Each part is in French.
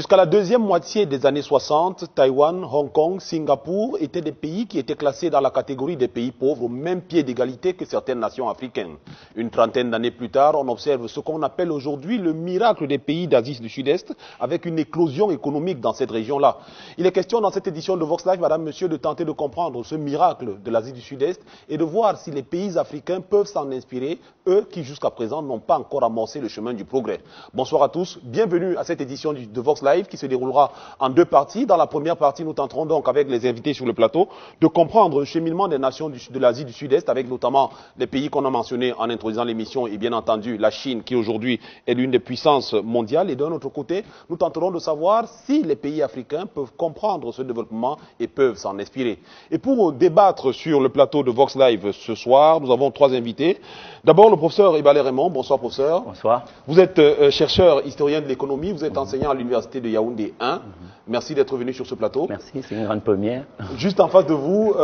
Jusqu'à la deuxième moitié des années 60, Taïwan, Hong Kong, Singapour étaient des pays qui étaient classés dans la catégorie des pays pauvres au même pied d'égalité que certaines nations africaines. Une trentaine d'années plus tard, on observe ce qu'on appelle aujourd'hui le miracle des pays d'Asie du Sud-Est, avec une éclosion économique dans cette région-là. Il est question dans cette édition de Vox Live, madame, monsieur, de tenter de comprendre ce miracle de l'Asie du Sud-Est et de voir si les pays africains peuvent s'en inspirer, eux qui jusqu'à présent n'ont pas encore amorcé le chemin du progrès. Bonsoir à tous, bienvenue à cette édition de Vox Live qui se déroulera en deux parties. Dans la première partie, nous tenterons donc avec les invités sur le plateau de comprendre le cheminement des nations de l'Asie du Sud-Est, avec notamment les pays qu'on a mentionnés en introduisant l'émission et bien entendu la Chine qui aujourd'hui est l'une des puissances mondiales. Et d'un autre côté, nous tenterons de savoir si les pays africains peuvent comprendre ce développement et peuvent s'en inspirer. Et pour débattre sur le plateau de Vox Live ce soir, nous avons trois invités. D'abord le professeur Ibalé Raymond. Bonsoir professeur. Bonsoir. Vous êtes chercheur historien de l'économie, vous êtes enseignant à l'université de Yaoundé 1. Merci d'être venu sur ce plateau. Merci, c'est une grande première. Juste en face de vous,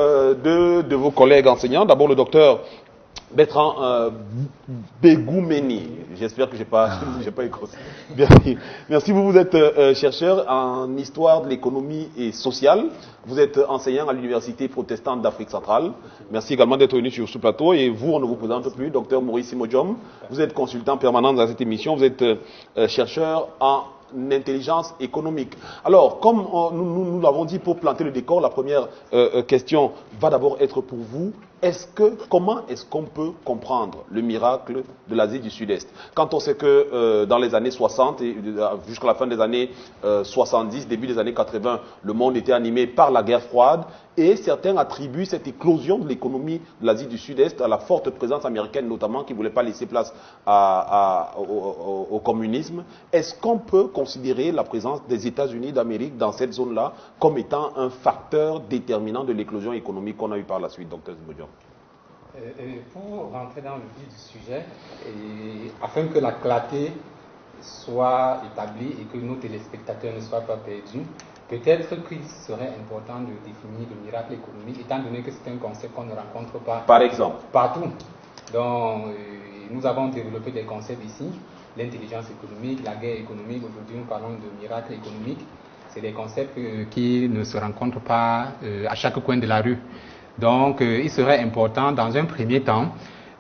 deux de vos collègues enseignants. D'abord le docteur Bertrand Begoumeni. J'espère que j'ai pas écrit. Merci. Vous êtes chercheur en histoire de l'économie et sociale. Vous êtes enseignant à l'université protestante d'Afrique centrale. Merci également d'être venu sur ce plateau. Et vous, on ne vous présente plus, docteur Maurice Simodjom. Vous êtes consultant permanent dans cette émission. Vous êtes chercheur en intelligence économique. Alors, comme nous l'avons dit pour planter le décor, la première question va d'abord être pour vous. Comment est-ce qu'on peut comprendre le miracle de l'Asie du Sud-Est? Quand on sait que dans les années 60 et jusqu'à la fin des années 70, début des années 80, le monde était animé par la guerre froide et certains attribuent cette éclosion de l'économie de l'Asie du Sud-Est à la forte présence américaine notamment qui ne voulait pas laisser place au communisme. Est-ce qu'on peut considérer la présence des États-Unis d'Amérique dans cette zone-là comme étant un facteur déterminant de l'éclosion économique qu'on a eu par la suite, docteur Zimodion? Pour rentrer dans le vif du sujet, et afin que la clarté soit établie et que nos téléspectateurs ne soient pas perdus, peut-être qu'il serait important de définir le miracle économique, étant donné que c'est un concept qu'on ne rencontre pas par exemple partout. Donc, nous avons développé des concepts ici, l'intelligence économique, la guerre économique. Aujourd'hui, nous parlons de miracle économique. C'est des concepts qui ne se rencontrent pas à chaque coin de la rue. Donc, il serait important, dans un premier temps,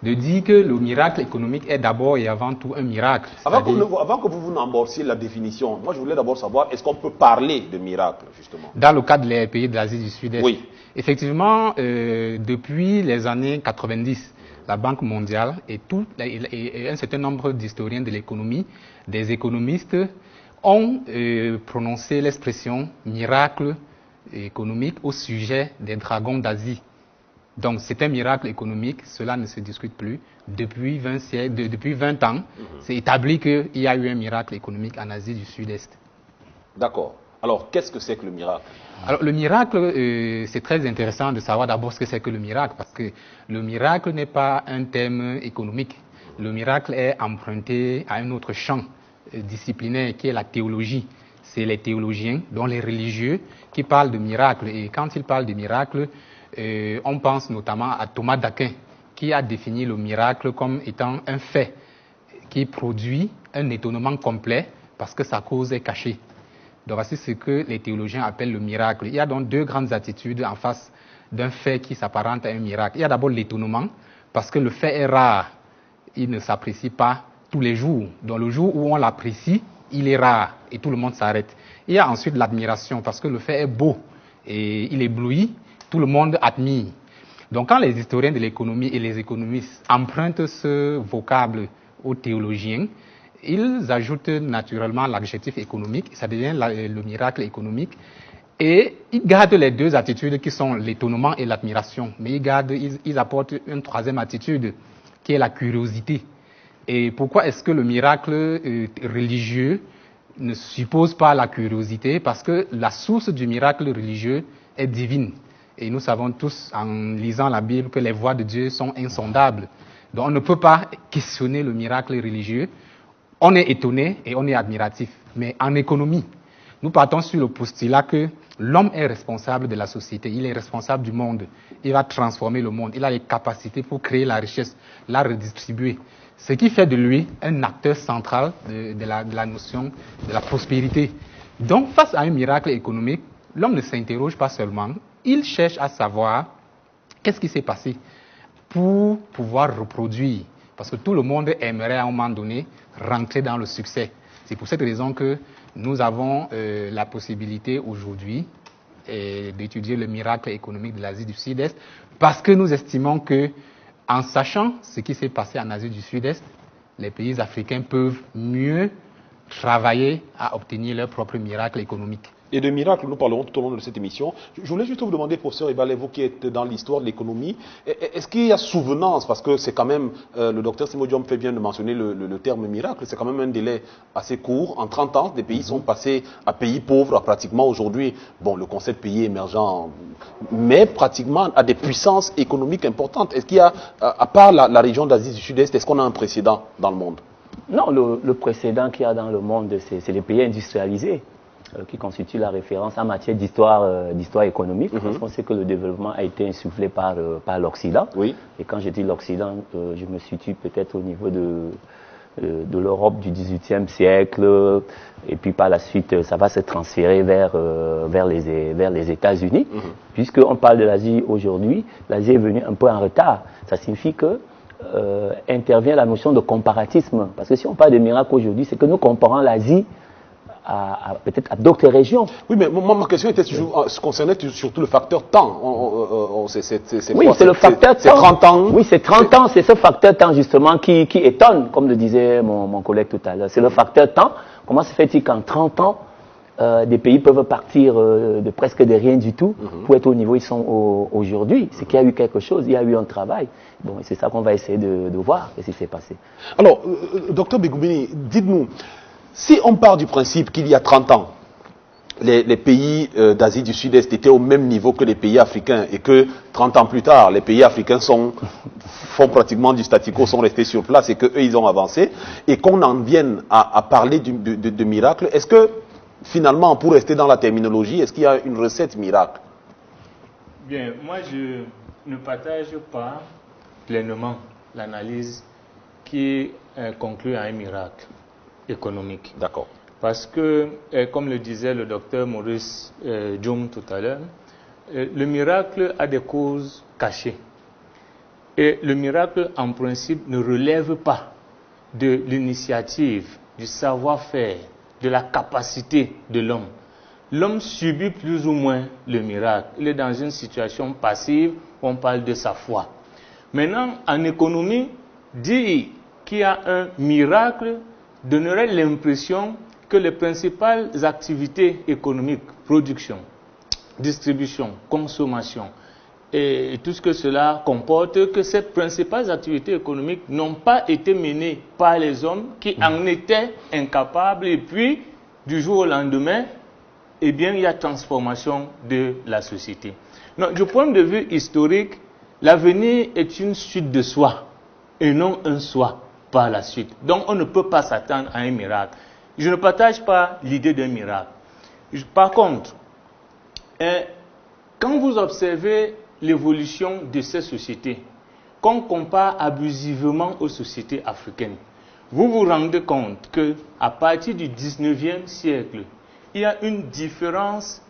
de dire que le miracle économique est d'abord et avant tout un miracle. Avant que vous n'emborciez la définition, moi je voulais d'abord savoir, est-ce qu'on peut parler de miracle, justement? Dans le cas des pays de l'Asie du Sud-Est, oui. Effectivement, depuis les années 90, la Banque mondiale et un certain nombre d'historiens de l'économie, des économistes, ont prononcé l'expression miracle économique au sujet des dragons d'Asie. Donc c'est un miracle économique, cela ne se discute plus. Depuis 20 ans, c'est établi qu'il y a eu un miracle économique en Asie du Sud-Est. D'accord. Alors qu'est-ce que c'est que le miracle? Alors le miracle, c'est très intéressant de savoir d'abord ce que c'est que le miracle, parce que le miracle n'est pas un thème économique. Le miracle est emprunté à un autre champ disciplinaire qui est la théologie. C'est les théologiens, dont les religieux, qui parlent de miracles. Et quand ils parlent de miracles, on pense notamment à Thomas d'Aquin, qui a défini le miracle comme étant un fait qui produit un étonnement complet parce que sa cause est cachée. Donc voici ce que les théologiens appellent le miracle. Il y a donc deux grandes attitudes en face d'un fait qui s'apparente à un miracle. Il y a d'abord l'étonnement, parce que le fait est rare. Il ne s'apprécie pas tous les jours. Dans le jour où on l'apprécie, il est rare et tout le monde s'arrête. Il y a ensuite l'admiration, parce que le fait est beau et il éblouit, tout le monde admire. Donc quand les historiens de l'économie et les économistes empruntent ce vocable aux théologiens, ils ajoutent naturellement l'adjectif économique, ça devient le miracle économique, et ils gardent les deux attitudes qui sont l'étonnement et l'admiration, mais ils apportent une troisième attitude qui est la curiosité. Et pourquoi est-ce que le miracle religieux ne suppose pas la curiosité? Parce que la source du miracle religieux est divine. Et nous savons tous, en lisant la Bible, que les voies de Dieu sont insondables. Donc on ne peut pas questionner le miracle religieux. On est étonné et on est admiratif. Mais en économie, nous partons sur le postulat que l'homme est responsable de la société, il est responsable du monde. Il va transformer le monde, il a les capacités pour créer la richesse, la redistribuer. Ce qui fait de lui un acteur central de la notion de la prospérité. Donc, face à un miracle économique, l'homme ne s'interroge pas seulement, il cherche à savoir qu'est-ce qui s'est passé pour pouvoir reproduire. Parce que tout le monde aimerait à un moment donné rentrer dans le succès. C'est pour cette raison que nous avons la possibilité aujourd'hui d'étudier le miracle économique de l'Asie du Sud-Est, parce que nous estimons que, en sachant ce qui s'est passé en Asie du Sud-Est, les pays africains peuvent mieux travailler à obtenir leur propre miracle économique. Et de miracles, nous parlerons tout au long de cette émission. Je voulais juste vous demander, professeur Ebale, vous qui êtes dans l'histoire de l'économie, est-ce qu'il y a souvenance, parce que c'est quand même, le docteur Simodium fait bien de mentionner le terme miracle, c'est quand même un délai assez court. En 30 ans, des pays sont passés à pays pauvres, à pratiquement aujourd'hui, bon, le concept pays émergent, mais pratiquement à des puissances économiques importantes. Est-ce qu'il y a, à part la région d'Asie du Sud-Est, est-ce qu'on a un précédent dans le monde? Non, le précédent qu'il y a dans le monde, c'est les pays industrialisés qui constituent la référence en matière d'histoire économique, parce qu'on sait que le développement a été insufflé par l'Occident. Oui. Et quand je dis l'Occident, je me situe peut-être au niveau de l'Europe du XVIIIe siècle, et puis par la suite, ça va se transférer vers les États-Unis. Puisqu'on parle de l'Asie aujourd'hui, l'Asie est venue un peu en retard. Ça signifie que intervient la notion de comparatisme. Parce que si on parle de miracle aujourd'hui, c'est que nous comparons l'Asie peut-être à d'autres régions. Oui, mais moi, ma question était concernait surtout le facteur temps. Oui, c'est le facteur temps. C'est 30 ans. Oui, c'est 30 ans, c'est ce facteur temps justement qui étonne, comme le disait mon collègue tout à l'heure. C'est le facteur temps. Comment se fait-il qu'en 30 ans, des pays peuvent partir de presque de rien du tout pour être au niveau où ils sont aujourd'hui? C'est qu'il y a eu quelque chose, il y a eu un travail. Bon, c'est ça qu'on va essayer de voir, ce qui s'est passé. Alors, docteur Begoubini, dites-nous, si on part du principe qu'il y a 30 ans, les pays d'Asie du Sud-Est étaient au même niveau que les pays africains et que 30 ans plus tard, les pays africains font pratiquement du statu quo, sont restés sur place et qu'eux, ils ont avancé, et qu'on en vienne à parler de miracle, est-ce que, finalement, pour rester dans la terminologie, est-ce qu'il y a une recette miracle? Bien, moi, je ne partage pas pleinement l'analyse qui conclut à un miracle économique. D'accord. Parce que, comme le disait le docteur Maurice Djoum tout à l'heure, le miracle a des causes cachées. Et le miracle, en principe, ne relève pas de l'initiative, du savoir-faire, de la capacité de l'homme. L'homme subit plus ou moins le miracle. Il est dans une situation passive, on parle de sa foi. Maintenant, en économie, dire qu'il y a un miracle donnerait l'impression que les principales activités économiques, production, distribution, consommation, et tout ce que cela comporte, que ces principales activités économiques n'ont pas été menées par les hommes qui en étaient incapables, et puis, du jour au lendemain, eh bien, il y a transformation de la société. Donc, du point de vue historique, l'avenir est une suite de soi, et non un soi par la suite. Donc, on ne peut pas s'attendre à un miracle. Je ne partage pas l'idée d'un miracle. Par contre, quand vous observez l'évolution de ces sociétés, qu'on compare abusivement aux sociétés africaines, vous vous rendez compte qu'à partir du 19e siècle, il y a une différence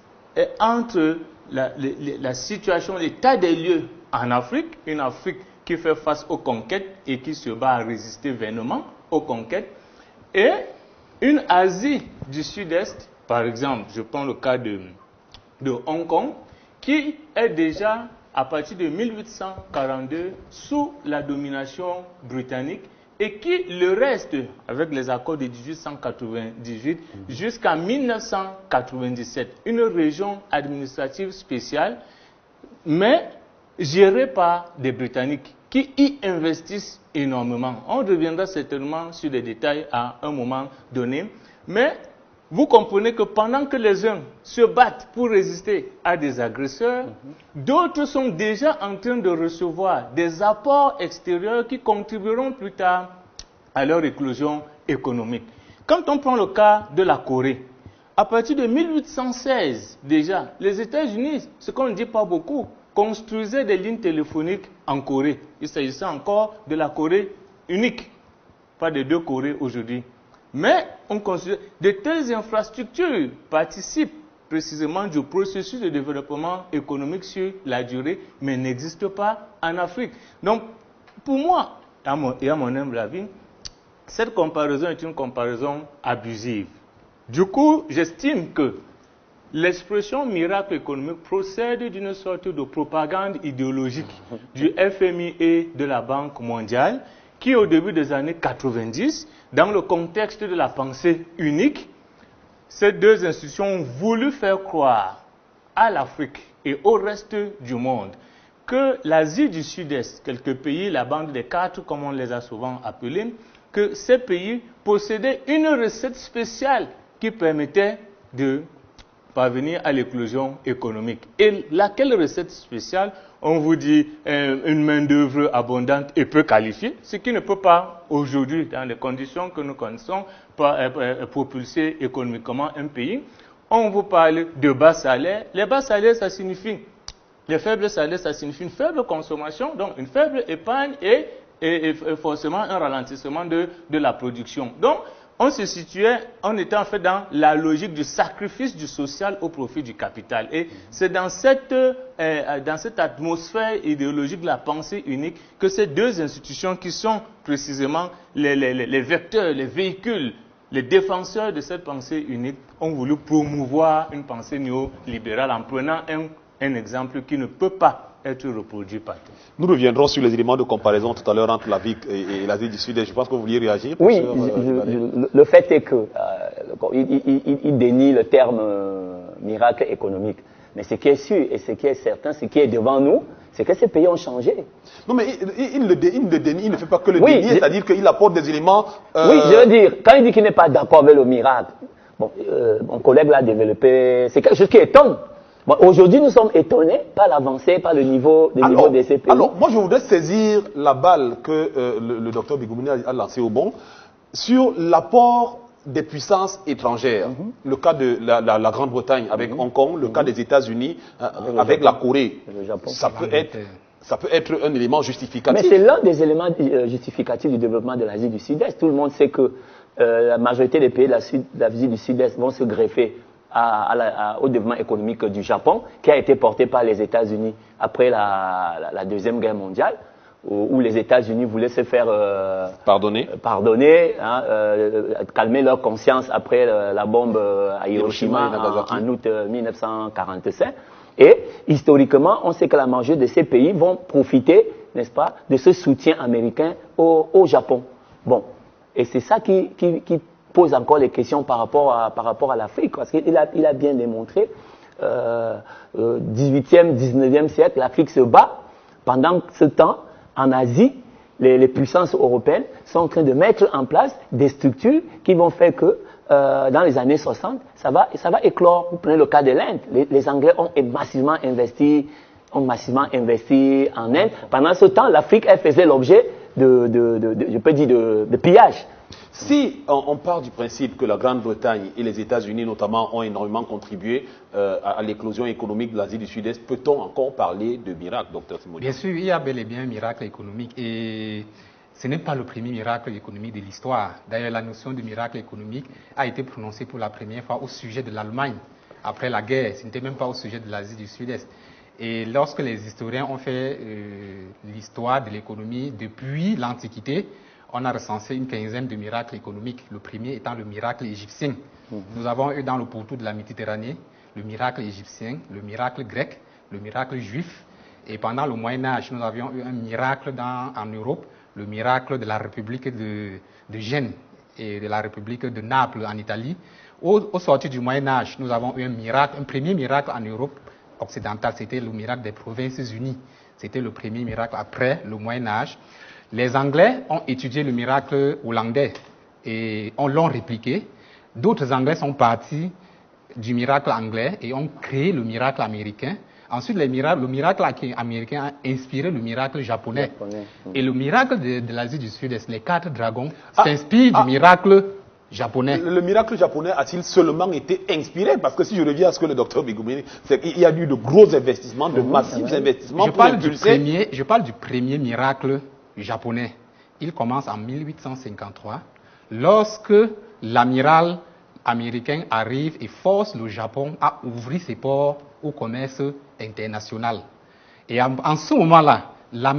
entre la situation, l'état des lieux en Afrique, une Afrique qui fait face aux conquêtes et qui se bat à résister vainement aux conquêtes, et une Asie du Sud-Est, par exemple, je prends le cas de Hong Kong, qui est déjà, à partir de 1842, sous la domination britannique, et qui le reste, avec les accords de 1898, jusqu'à 1997, une région administrative spéciale, mais gérée par des Britanniques, qui y investissent énormément. On reviendra certainement sur les détails à un moment donné, mais vous comprenez que pendant que les uns se battent pour résister à des agresseurs, d'autres sont déjà en train de recevoir des apports extérieurs qui contribueront plus tard à leur éclosion économique. Quand on prend le cas de la Corée, à partir de 1816 déjà, les États-Unis, ce qu'on ne dit pas beaucoup, construisaient des lignes téléphoniques en Corée. Il s'agissait encore de la Corée unique, pas de deux Corées aujourd'hui. Mais on considère de telles infrastructures participent précisément du processus de développement économique sur la durée, mais n'existent pas en Afrique. Donc, pour moi, et à mon humble avis, cette comparaison est une comparaison abusive. Du coup, j'estime que l'expression miracle économique procède d'une sorte de propagande idéologique du FMI et de la Banque mondiale qui, au début des années 90, dans le contexte de la pensée unique, ces deux institutions ont voulu faire croire à l'Afrique et au reste du monde que l'Asie du Sud-Est, quelques pays, la bande des quatre, comme on les a souvent appelés, que ces pays possédaient une recette spéciale qui permettait de parvenir à l'éclosion économique. Et laquelle recette spéciale? On vous dit une main-d'œuvre abondante et peu qualifiée, ce qui ne peut pas aujourd'hui, dans les conditions que nous connaissons, propulser économiquement un pays. On vous parle de bas salaires. Les bas salaires, ça signifie, les faibles salaires, ça signifie une faible consommation, donc une faible épargne et forcément un ralentissement de la production. Donc, on se situait, on était en fait dans la logique du sacrifice du social au profit du capital. Et c'est dans cette atmosphère idéologique de la pensée unique que ces deux institutions qui sont précisément les vecteurs, les véhicules, les défenseurs de cette pensée unique ont voulu promouvoir une pensée néolibérale en prenant un exemple qui ne peut pas être reproduit partout. Nous reviendrons sur les éléments de comparaison tout à l'heure entre l'Afrique et l'Asie du Sud-Est. Je pense que vous vouliez réagir. Oui, le fait est que il dénie le terme miracle économique. Mais ce qui est sûr et ce qui est certain, ce qui est devant nous, c'est que ces pays ont changé. Non, mais il le dénie, il ne fait pas que le dénier, c'est-à-dire qu'il apporte des éléments... Oui, je veux dire, quand il dit qu'il n'est pas d'accord avec le miracle, bon, mon collègue l'a développé, c'est quelque chose qui étonne. Bon, aujourd'hui, nous sommes étonnés par l'avancée, par le niveau de ces pays. Alors, moi, je voudrais saisir la balle que le docteur Bigoumouni a lancée au bon sur l'apport des puissances étrangères. Le cas de la Grande-Bretagne avec Hong Kong, le cas des États-Unis avec la Corée. Le Japon. Ça peut être un élément justificatif. Mais c'est l'un des éléments justificatifs du développement de l'Asie du Sud-Est. Tout le monde sait que la majorité des pays de l'Asie du Sud-Est vont se greffer au développement économique du Japon, qui a été porté par les États-Unis après la Deuxième Guerre mondiale, où les États-Unis voulaient se faire pardonner, calmer leur conscience après la bombe à Hiroshima en août 1945. Et historiquement, on sait que la majorité de ces pays vont profiter, n'est-ce pas, de ce soutien américain au Japon. Bon, et c'est ça qui pose encore des questions par rapport à l'Afrique, parce qu'il a bien démontré, 18e, 19e siècle, l'Afrique se bat. Pendant ce temps, en Asie, les puissances européennes sont en train de mettre en place des structures qui vont faire que, dans les années 60, ça va éclore. Vous prenez le cas de l'Inde. Les Anglais ont massivement investi en Inde. Pendant ce temps, l'Afrique, elle faisait l'objet de pillage. Si on part du principe que la Grande-Bretagne et les États-Unis notamment ont énormément contribué à l'éclosion économique de l'Asie du Sud-Est, peut-on encore parler de miracle, docteur Simoni? Bien sûr, il y a bel et bien un miracle économique et ce n'est pas le premier miracle économique de l'histoire. D'ailleurs, la notion de miracle économique a été prononcée pour la première fois au sujet de l'Allemagne après la guerre. Ce n'était même pas au sujet de l'Asie du Sud-Est. Et lorsque les historiens ont fait l'histoire de l'économie depuis l'Antiquité, on a recensé une quinzaine de miracles économiques, le premier étant le miracle égyptien. Nous avons eu dans le pourtour de la Méditerranée le miracle égyptien, le miracle grec, le miracle juif. Et pendant le Moyen-Âge, nous avions eu un miracle en Europe, le miracle de la République de Gênes et de la République de Naples en Italie. Au sortir du Moyen-Âge, nous avons eu un premier miracle en Europe occidentale, c'était le miracle des Provinces-Unies. C'était le premier miracle après le Moyen-Âge. Les Anglais ont étudié le miracle hollandais et l'ont répliqué. D'autres Anglais sont partis du miracle anglais et ont créé le miracle américain. Ensuite, le miracle américain a inspiré le miracle japonais. Et le miracle de l'Asie du Sud-Est, les 4 dragons, s'inspire du miracle japonais. Le miracle japonais a-t-il seulement été inspiré? Parce que si je reviens à ce que le docteur Bigoumouni, c'est qu'il y a eu de gros investissements, de massifs investissements je parle du premier miracle japonais. Il commence en 1853, lorsque l'amiral américain arrive et force le Japon à ouvrir ses ports au commerce international. Et en ce moment-là, la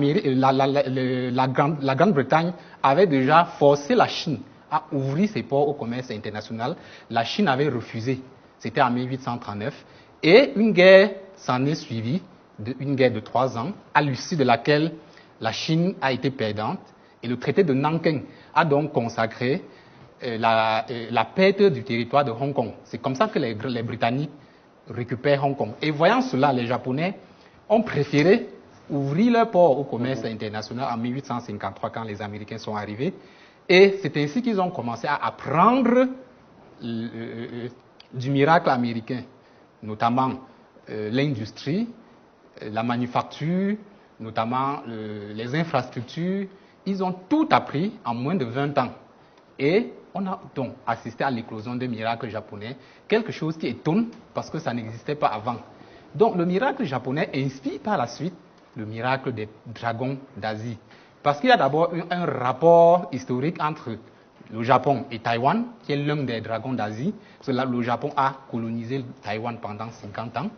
Grande-Bretagne avait déjà forcé la Chine à ouvrir ses ports au commerce international. La Chine avait refusé. C'était en 1839. Et une guerre s'en est suivie, une guerre de 3 ans, à l'issue de laquelle la Chine a été perdante. Et le traité de Nanking a donc consacré la perte du territoire de Hong Kong. C'est comme ça que les Britanniques récupèrent Hong Kong. Et voyant cela, les Japonais ont préféré ouvrir leur port au commerce international en 1853 quand les Américains sont arrivés. Et c'est ainsi qu'ils ont commencé à apprendre du miracle américain, notamment l'industrie, la manufacture, notamment les infrastructures. Ils ont tout appris en moins de 20 ans. Et on a donc assisté à l'éclosion des miracles japonais, quelque chose qui étonne parce que ça n'existait pas avant. Donc le miracle japonais inspire par la suite le miracle des dragons d'Asie. Parce qu'il y a d'abord un rapport historique entre le Japon et Taïwan, qui est l'un des dragons d'Asie. Le Japon a colonisé Taïwan pendant 50 ans.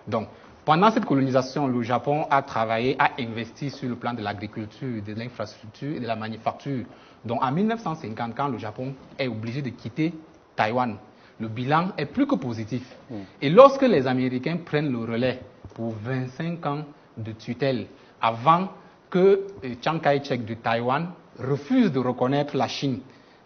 Donc, pendant cette colonisation, le Japon a travaillé, a investi sur le plan de l'agriculture, de l'infrastructure et de la manufacture. Donc, en 1950, quand le Japon est obligé de quitter Taïwan, le bilan est plus que positif. Et lorsque les Américains prennent le relais pour 25 ans de tutelle, avant que Chiang Kai-shek de Taïwan refuse de reconnaître la Chine,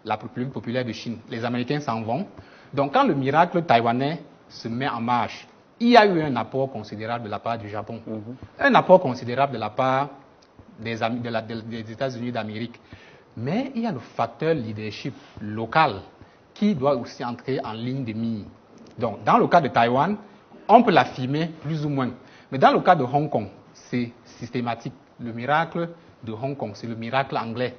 la République populaire de Chine, les Américains s'en vont. Donc, quand le miracle taïwanais se met en marche, il y a eu un apport considérable de la part du Japon, un apport considérable de la part des États-Unis d'Amérique. Mais il y a le facteur leadership local qui doit aussi entrer en ligne de mire. Donc, dans le cas de Taïwan, on peut l'affirmer plus ou moins. Mais dans le cas de Hong Kong, c'est systématique. Le miracle de Hong Kong, c'est le miracle anglais.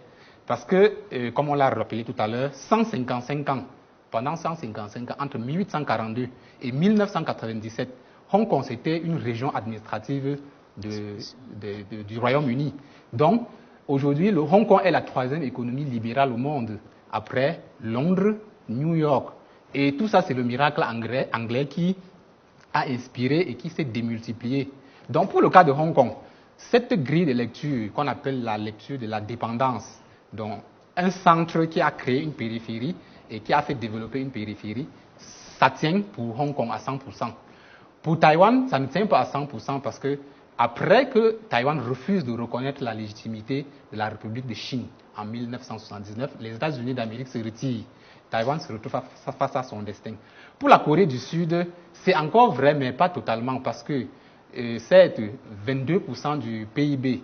Parce que, comme on l'a rappelé tout à l'heure, 155 ans, pendant 155 ans, entre 1842 et 1997, Hong Kong, c'était une région administrative du Royaume-Uni. Donc, aujourd'hui, le Hong Kong est la 3e économie libérale au monde, après Londres, New York. Et tout ça, c'est le miracle anglais qui a inspiré et qui s'est démultiplié. Donc, pour le cas de Hong Kong, cette grille de lecture qu'on appelle la lecture de la dépendance, donc un centre qui a créé une périphérie et qui a fait développer une périphérie, ça tient pour Hong Kong à 100%. Pour Taïwan, ça ne tient pas à 100% parce que après que Taïwan refuse de reconnaître la légitimité de la République de Chine en 1979, les États-Unis d'Amérique se retirent. Taïwan se retrouve face à son destin. Pour la Corée du Sud, c'est encore vrai, mais pas totalement, parce que certes, 22% du PIB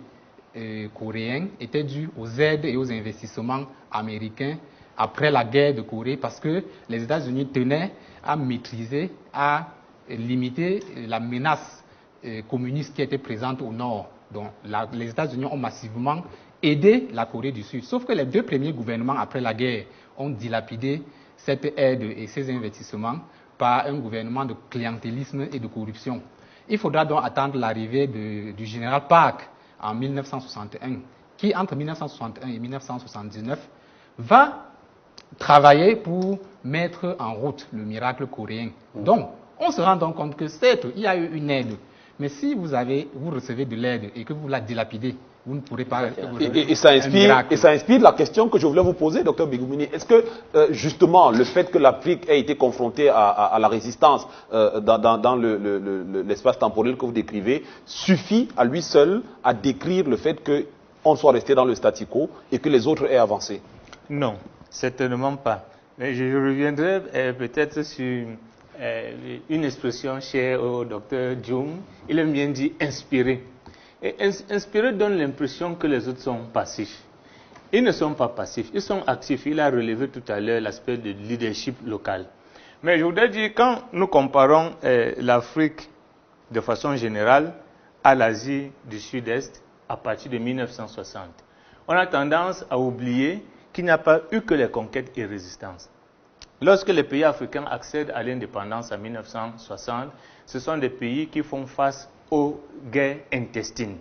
coréen était dû aux aides et aux investissements américains après la guerre de Corée, parce que les États-Unis tenaient à maîtriser, à limiter la menace communiste qui était présente au nord. Donc les États-Unis ont massivement aidé la Corée du Sud. Sauf que les 2 premiers gouvernements après la guerre ont dilapidé cette aide et ces investissements par un gouvernement de clientélisme et de corruption. Il faudra donc attendre l'arrivée du général Park en 1961, qui entre 1961 et 1979 va travailler pour mettre en route le miracle coréen. Donc, on se rend donc compte que certes, il y a eu une aide, mais si vous recevez de l'aide et que vous la dilapidez, vous ne pourrez pas... Et ça inspire la question que je voulais vous poser, Dr Bigumini. Est-ce que, justement, le fait que l'Afrique ait été confrontée à la résistance dans l'espace temporel que vous décrivez, suffit à lui seul à décrire le fait qu'on soit resté dans le statu quo et que les autres aient avancé? Non, certainement pas. Mais je reviendrai peut-être sur une expression chère au Dr Jung. Il aime bien dire « inspirer ». Et inspirer donne l'impression que les autres sont passifs. Ils ne sont pas passifs, ils sont actifs. Il a relevé tout à l'heure l'aspect de leadership local. Mais je voudrais dire, quand nous comparons l'Afrique de façon générale à l'Asie du Sud-Est à partir de 1960, on a tendance à oublier qu'il n'y a pas eu que les conquêtes et résistances. Lorsque les pays africains accèdent à l'indépendance en 1960, ce sont des pays qui font face aux guerres intestines.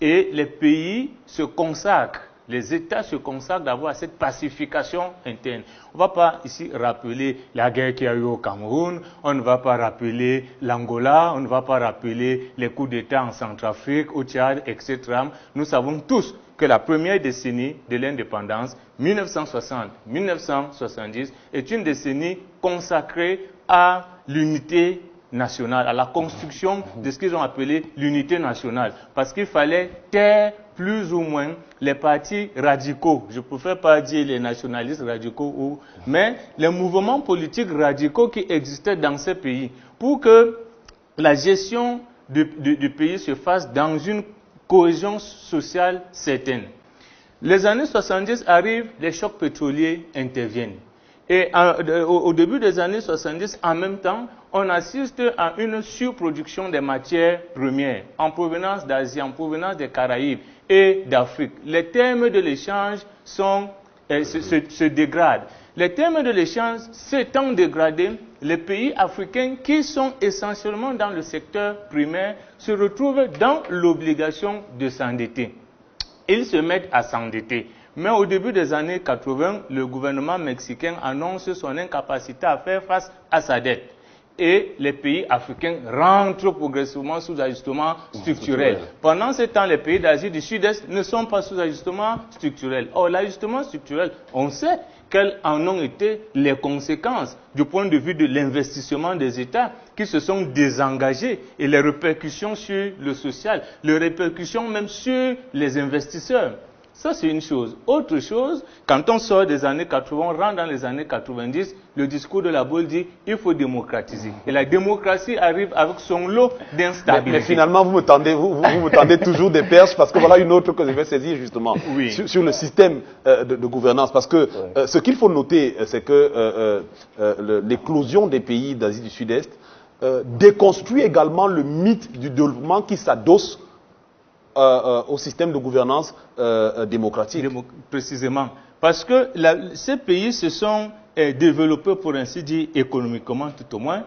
Et les pays se consacrent Les États se consacrent d'abord à cette pacification interne. On ne va pas ici rappeler la guerre qu'il y a eu au Cameroun, on ne va pas rappeler l'Angola, on ne va pas rappeler les coups d'État en Centrafrique, au Tchad, etc. Nous savons tous que la première décennie de l'indépendance, 1960-1970, est une décennie consacrée à l'unité nationale, à la construction de ce qu'ils ont appelé l'unité nationale. Parce qu'il fallait taire plus ou moins les partis radicaux. Je ne préfère pas dire les nationalistes radicaux, mais les mouvements politiques radicaux qui existaient dans ces pays, pour que la gestion du pays se fasse dans une cohésion sociale certaine. Les années 70 arrivent, les chocs pétroliers interviennent. Et au début des années 70, en même temps, on assiste à une surproduction des matières premières en provenance d'Asie, en provenance des Caraïbes et d'Afrique. Les termes de l'échange se dégradent. Les termes de l'échange s'étant dégradés, les pays africains qui sont essentiellement dans le secteur primaire se retrouvent dans l'obligation de s'endetter. Ils se mettent à s'endetter. Mais au début des années 80, le gouvernement mexicain annonce son incapacité à faire face à sa dette. Et les pays africains rentrent progressivement sous ajustement structurel. Pendant ce temps, les pays d'Asie du Sud-Est ne sont pas sous ajustement structurel. Or, l'ajustement structurel, on sait quelles en ont été les conséquences du point de vue de l'investissement des États qui se sont désengagés et les répercussions sur le social, les répercussions même sur les investisseurs. Ça, c'est une chose. Autre chose, quand on sort des années 80, on rentre dans les années 90, le discours de la boule dit il faut démocratiser. Et la démocratie arrive avec son lot d'instabilité. Mais finalement, vous me tendez toujours des perches, parce que voilà une autre que je vais saisir justement sur le système de gouvernance. Parce que ce qu'il faut noter, c'est que l'éclosion des pays d'Asie du Sud-Est déconstruit également le mythe du développement qui s'adosse au système de gouvernance démocratique. Précisément. Parce que ces pays se sont développés, pour ainsi dire, économiquement tout au moins,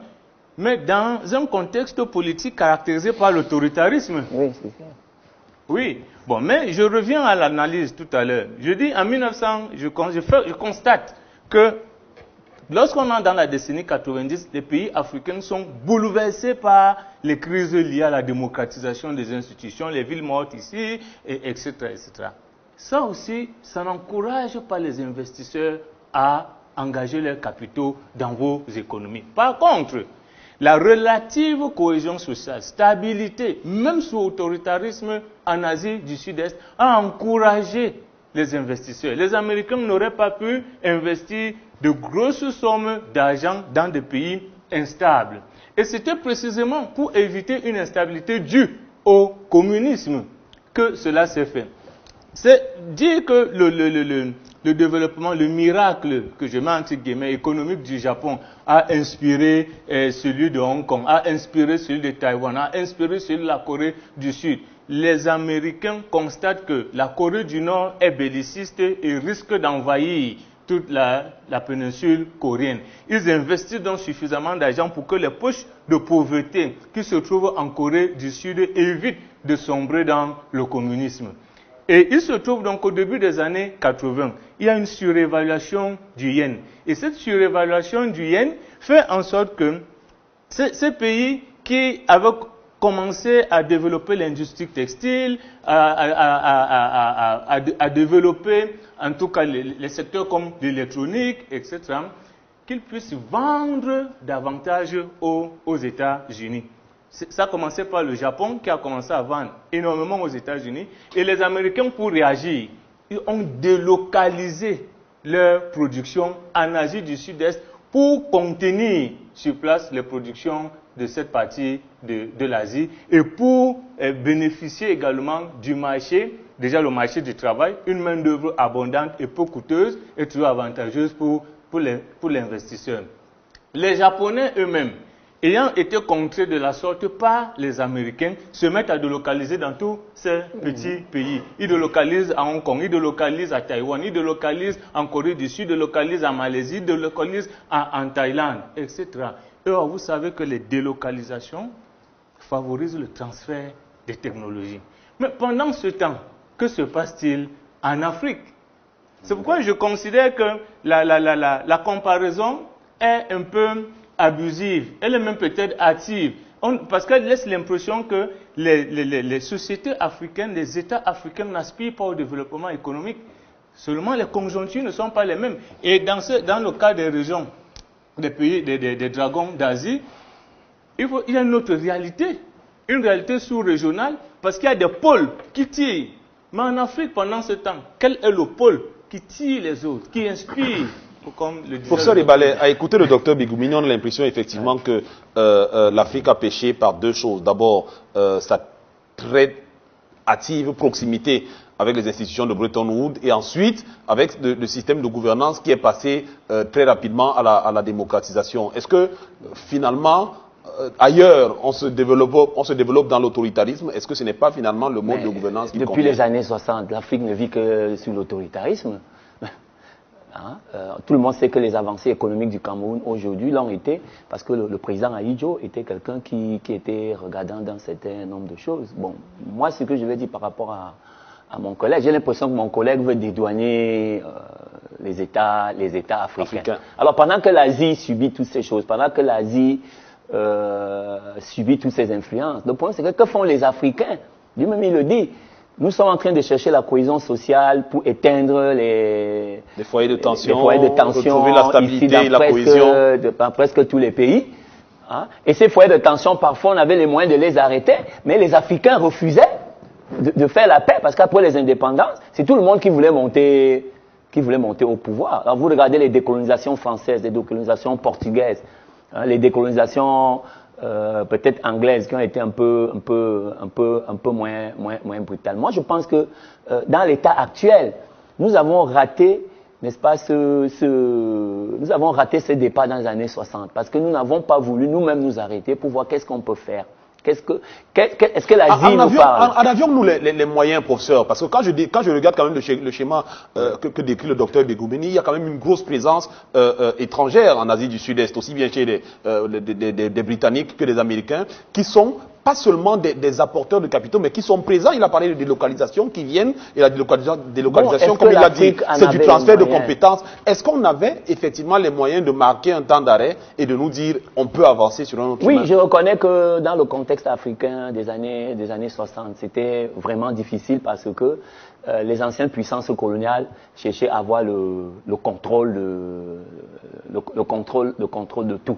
mais dans un contexte politique caractérisé par l'autoritarisme. Oui, c'est ça. Oui. Bon, mais je reviens à l'analyse tout à l'heure. Je dis, en 1900, je constate que lorsqu'on entre dans la décennie 90, les pays africains sont bouleversés par les crises liées à la démocratisation des institutions, les villes mortes ici, etc., etc. Ça aussi, ça n'encourage pas les investisseurs à engager leurs capitaux dans vos économies. Par contre, la relative cohésion sociale, stabilité, même sous autoritarisme en Asie du Sud-Est, a encouragé les investisseurs. Les Américains n'auraient pas pu investir de grosses sommes d'argent dans des pays instables. Et c'était précisément pour éviter une instabilité due au communisme que cela s'est fait. C'est dire que le développement, le miracle que je mets entre guillemets économique du Japon a inspiré celui de Hong Kong, a inspiré celui de Taïwan, a inspiré celui de la Corée du Sud. Les Américains constatent que la Corée du Nord est belliciste et risque d'envahir toute la péninsule coréenne. Ils investissent donc suffisamment d'argent pour que les poches de pauvreté qui se trouvent en Corée du Sud évitent de sombrer dans le communisme. Et il se trouve donc au début des années 80, il y a une surévaluation du yen. Et cette surévaluation du yen fait en sorte que ces pays qui avaient commencé à développer l'industrie textile, à développer en tout cas les secteurs comme l'électronique, etc., qu'ils puissent vendre davantage aux États-Unis. Ça a commencé par le Japon qui a commencé à vendre énormément aux États-Unis. Et les Américains, pour réagir, ils ont délocalisé leur production en Asie du Sud-Est pour contenir sur place les productions de cette partie de l'Asie et pour bénéficier également du marché, déjà le marché du travail, une main-d'œuvre abondante et peu coûteuse et toujours avantageuse pour l'investisseur. Les Japonais eux-mêmes, ayant été contraints de la sorte par les Américains, se mettent à délocaliser dans tous ces petits pays. Ils délocalisent à Hong Kong, ils délocalisent à Taïwan, ils délocalisent en Corée du Sud, ils délocalisent en Malaisie, ils délocalisent en Thaïlande, etc. Et alors, vous savez que les délocalisations favorisent le transfert des technologies. Mais pendant ce temps, que se passe-t-il en Afrique. C'est pourquoi je considère que la comparaison est un peu abusive. Elle est même peut-être hâtive. Parce qu'elle laisse l'impression que les sociétés africaines, les États africains n'aspirent pas au développement économique. Seulement, les conjonctures ne sont pas les mêmes. Et dans le cas des régions, des pays, des dragons d'Asie, il y a une autre réalité. Une réalité sous-régionale, parce qu'il y a des pôles qui tirent. Mais en Afrique, pendant ce temps, quel est le pôle qui tire les autres, qui inspire, comme le disait... Professeur Ibalé, à écouter le docteur Bigoumini, on a l'impression effectivement que l'Afrique a péché par deux choses. D'abord, sa très hâtive proximité avec les institutions de Bretton Woods et ensuite avec le système de gouvernance qui est passé très rapidement à la démocratisation. Est-ce que finalement, ailleurs, on se développe dans l'autoritarisme? Est-ce que ce n'est pas finalement le mode de gouvernance qui convient? Depuis les années 60, l'Afrique ne vit que sur l'autoritarisme. Hein? Tout le monde sait que les avancées économiques du Cameroun aujourd'hui l'ont été parce que le président Ahidjo était quelqu'un qui était regardant dans un certain nombre de choses. Bon, moi, ce que je vais dire par rapport à mon collègue, j'ai l'impression que mon collègue veut dédouaner les États africains. Alors, pendant que l'Asie subit toutes ces choses, pendant que l'Asie subit toutes ces influences, le point c'est que font les Africains? Lui-même, il le dit. Nous sommes en train de chercher la cohésion sociale pour éteindre les foyers de tension, retrouver la stabilité et la cohésion dans presque tous les pays. Hein? Et ces foyers de tension, parfois, on avait les moyens de les arrêter, mais les Africains refusaient de faire la paix, parce qu'après les indépendances, c'est tout le monde qui voulait monter au pouvoir. Alors vous regardez les décolonisations françaises, les décolonisations portugaises, hein, les décolonisations peut-être anglaises qui ont été un peu moins brutales. Moi, je pense que dans l'état actuel, nous avons raté, n'est-ce pas, nous avons raté ce départ dans les années 60 parce que nous n'avons pas voulu nous-mêmes nous arrêter pour voir qu'est-ce qu'on peut faire. Est-ce que l'Asie nous parle? En avions-nous les moyens, professeur? Parce que quand je regarde quand même le schéma que décrit le docteur Bigoumini, il y a quand même une grosse présence étrangère en Asie du Sud-Est, aussi bien chez des Britanniques que des Américains, qui sont pas seulement des apporteurs de capitaux, mais qui sont présents. Il a parlé de délocalisation qui viennent, et la délocalisation, comme il a dit, c'est du transfert de compétences. Est-ce qu'on avait effectivement les moyens de marquer un temps d'arrêt et de nous dire on peut avancer sur un autre chemin? Oui, je reconnais que dans le contexte africain des années 60, c'était vraiment difficile parce que les anciennes puissances coloniales cherchaient à avoir le contrôle de tout.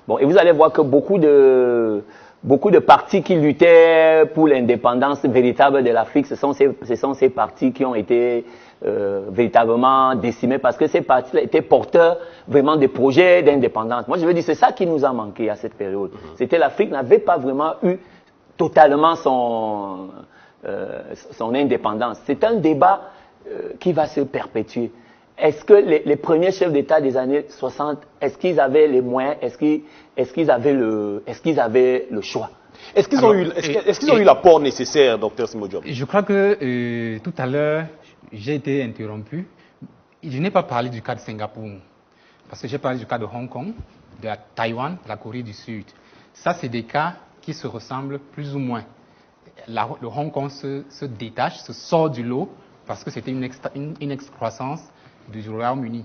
Bon, et vous allez voir que beaucoup de partis qui luttaient pour l'indépendance véritable de l'Afrique, ce sont ces partis qui ont été véritablement décimés parce que ces partis étaient porteurs vraiment des projets d'indépendance. Moi, je veux dire, c'est ça qui nous a manqué à cette période. C'était l'Afrique n'avait pas vraiment eu totalement son indépendance. C'est un débat qui va se perpétuer. Est-ce que les premiers chefs d'État des années 60, est-ce qu'ils avaient les moyens, est-ce qu'ils avaient le choix? Est-ce qu'ils ont eu l'apport nécessaire, Dr Simo-Diop? Je crois que tout à l'heure, j'ai été interrompu. Je n'ai pas parlé du cas de Singapour, parce que j'ai parlé du cas de Hong Kong, de Taïwan, de la Corée du Sud. Ça, c'est des cas qui se ressemblent plus ou moins. Le Hong Kong se détache, se sort du lot, parce que c'était une excroissance du Royaume-Uni.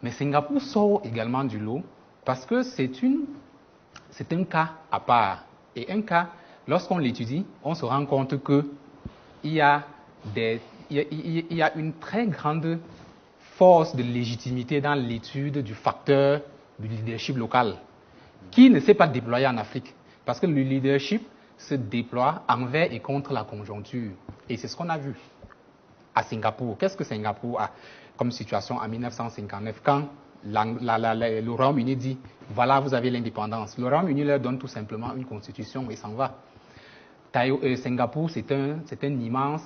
Mais Singapour sort également du lot parce que c'est un cas à part. Et un cas, lorsqu'on l'étudie, on se rend compte qu'il y a une très grande force de légitimité dans l'étude du facteur du leadership local qui ne s'est pas déployé en Afrique. Parce que le leadership se déploie envers et contre la conjoncture. Et c'est ce qu'on a vu à Singapour. Qu'est-ce que Singapour a comme situation en 1959 quand le Royaume-Uni dit voilà, vous avez l'indépendance. Le Royaume-Uni leur donne tout simplement une constitution et s'en va. Singapour, c'est un immense,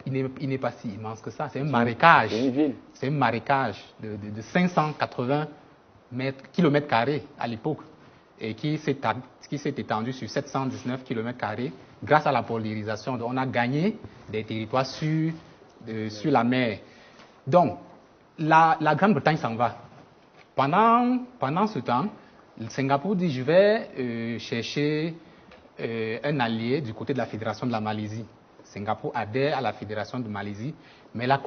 il n'est pas si immense que ça, c'est un marécage. C'est un marécage de 580 kilomètres carrés à l'époque et qui s'est étendu sur 719 kilomètres carrés grâce à la polarisation. Donc, on a gagné des territoires sur la mer. Donc, la Grande-Bretagne s'en va. Pendant ce temps, Singapour dit je vais chercher un allié du côté de la Fédération de la Malaisie. Singapour adhère à la Fédération de Malaisie, mais la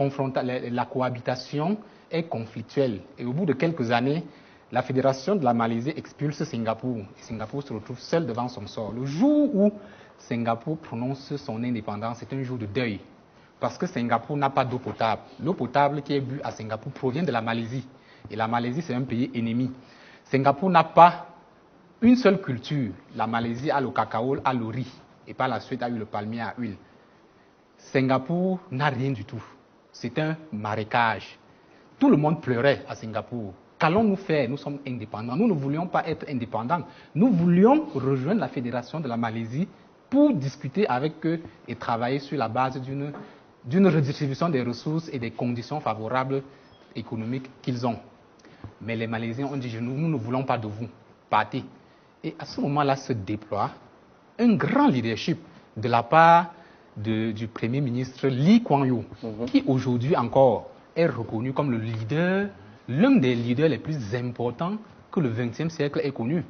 cohabitation est conflictuelle. Et au bout de quelques années, la Fédération de la Malaisie expulse Singapour. Et Singapour se retrouve seul devant son sort. Le jour où Singapour prononce son indépendance, c'est un jour de deuil. Parce que Singapour n'a pas d'eau potable. L'eau potable qui est bue à Singapour provient de la Malaisie. Et la Malaisie, c'est un pays ennemi. Singapour n'a pas une seule culture. La Malaisie a le cacao, a le riz. Et par la suite a eu le palmier à huile. Singapour n'a rien du tout. C'est un marécage. Tout le monde pleurait à Singapour. Qu'allons-nous faire? Nous sommes indépendants. Nous ne voulions pas être indépendants. Nous voulions rejoindre la Fédération de la Malaisie pour discuter avec eux et travailler sur la base d'une redistribution des ressources et des conditions favorables économiques qu'ils ont. Mais les Malaisiens ont dit, nous ne voulons pas de vous, partez. Et à ce moment-là se déploie un grand leadership de la part du Premier ministre Lee Kuan Yew, qui aujourd'hui encore est reconnu comme le leader, l'un des leaders les plus importants que le XXe siècle ait connu.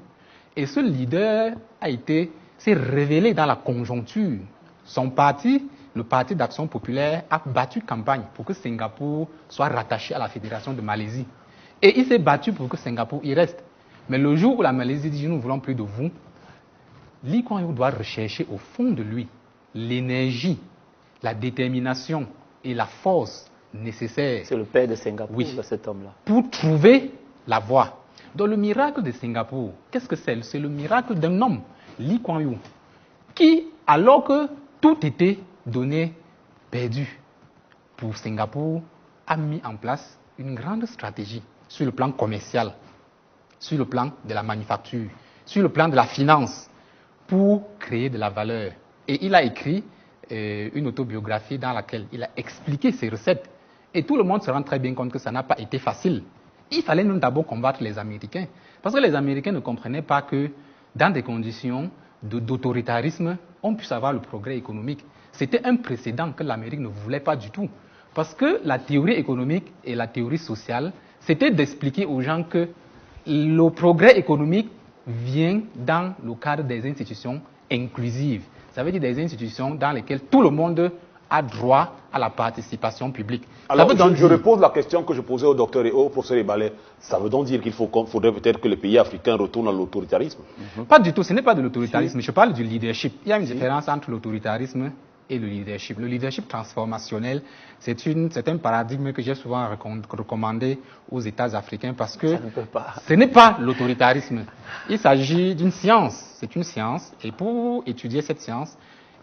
Et ce leader s'est révélé dans la conjoncture. Son parti, le Parti d'Action Populaire, a battu campagne pour que Singapour soit rattaché à la Fédération de Malaisie. Et il s'est battu pour que Singapour y reste. Mais le jour où la Malaisie dit « nous ne voulons plus de vous », Lee Kuan Yew doit rechercher au fond de lui l'énergie, la détermination et la force nécessaires. C'est le père de Singapour, oui, cet homme-là. Pour trouver la voie. Donc le miracle de Singapour, qu'est-ce que c'est? C'est le miracle d'un homme, Lee Kuan Yew, qui, alors que tout était donné, perdu pour Singapour, a mis en place une grande stratégie sur le plan commercial, sur le plan de la manufacture, sur le plan de la finance, pour créer de la valeur. Et il a écrit une autobiographie dans laquelle il a expliqué ses recettes. Et tout le monde se rend très bien compte que ça n'a pas été facile. Il fallait même d'abord combattre les Américains. Parce que les Américains ne comprenaient pas que dans des conditions d'autoritarisme, on puisse avoir le progrès économique. C'était un précédent que l'Amérique ne voulait pas du tout. Parce que la théorie économique et la théorie sociale, c'était d'expliquer aux gens que le progrès économique vient dans le cadre des institutions inclusives. Ça veut dire des institutions dans lesquelles tout le monde a droit à la participation publique. Alors, je repose la question que je posais au docteur et au professeur Ebalé. Ça veut donc dire qu'il faudrait peut-être que les pays africains retournent à l'autoritarisme? Pas du tout, ce n'est pas de l'autoritarisme. Je parle du leadership. Il y a une différence entre l'autoritarisme et le leadership. Le leadership transformationnel, c'est un paradigme que j'ai souvent recommandé aux États africains parce que ce n'est pas l'autoritarisme. Il s'agit d'une science. C'est une science. Et pour étudier cette science,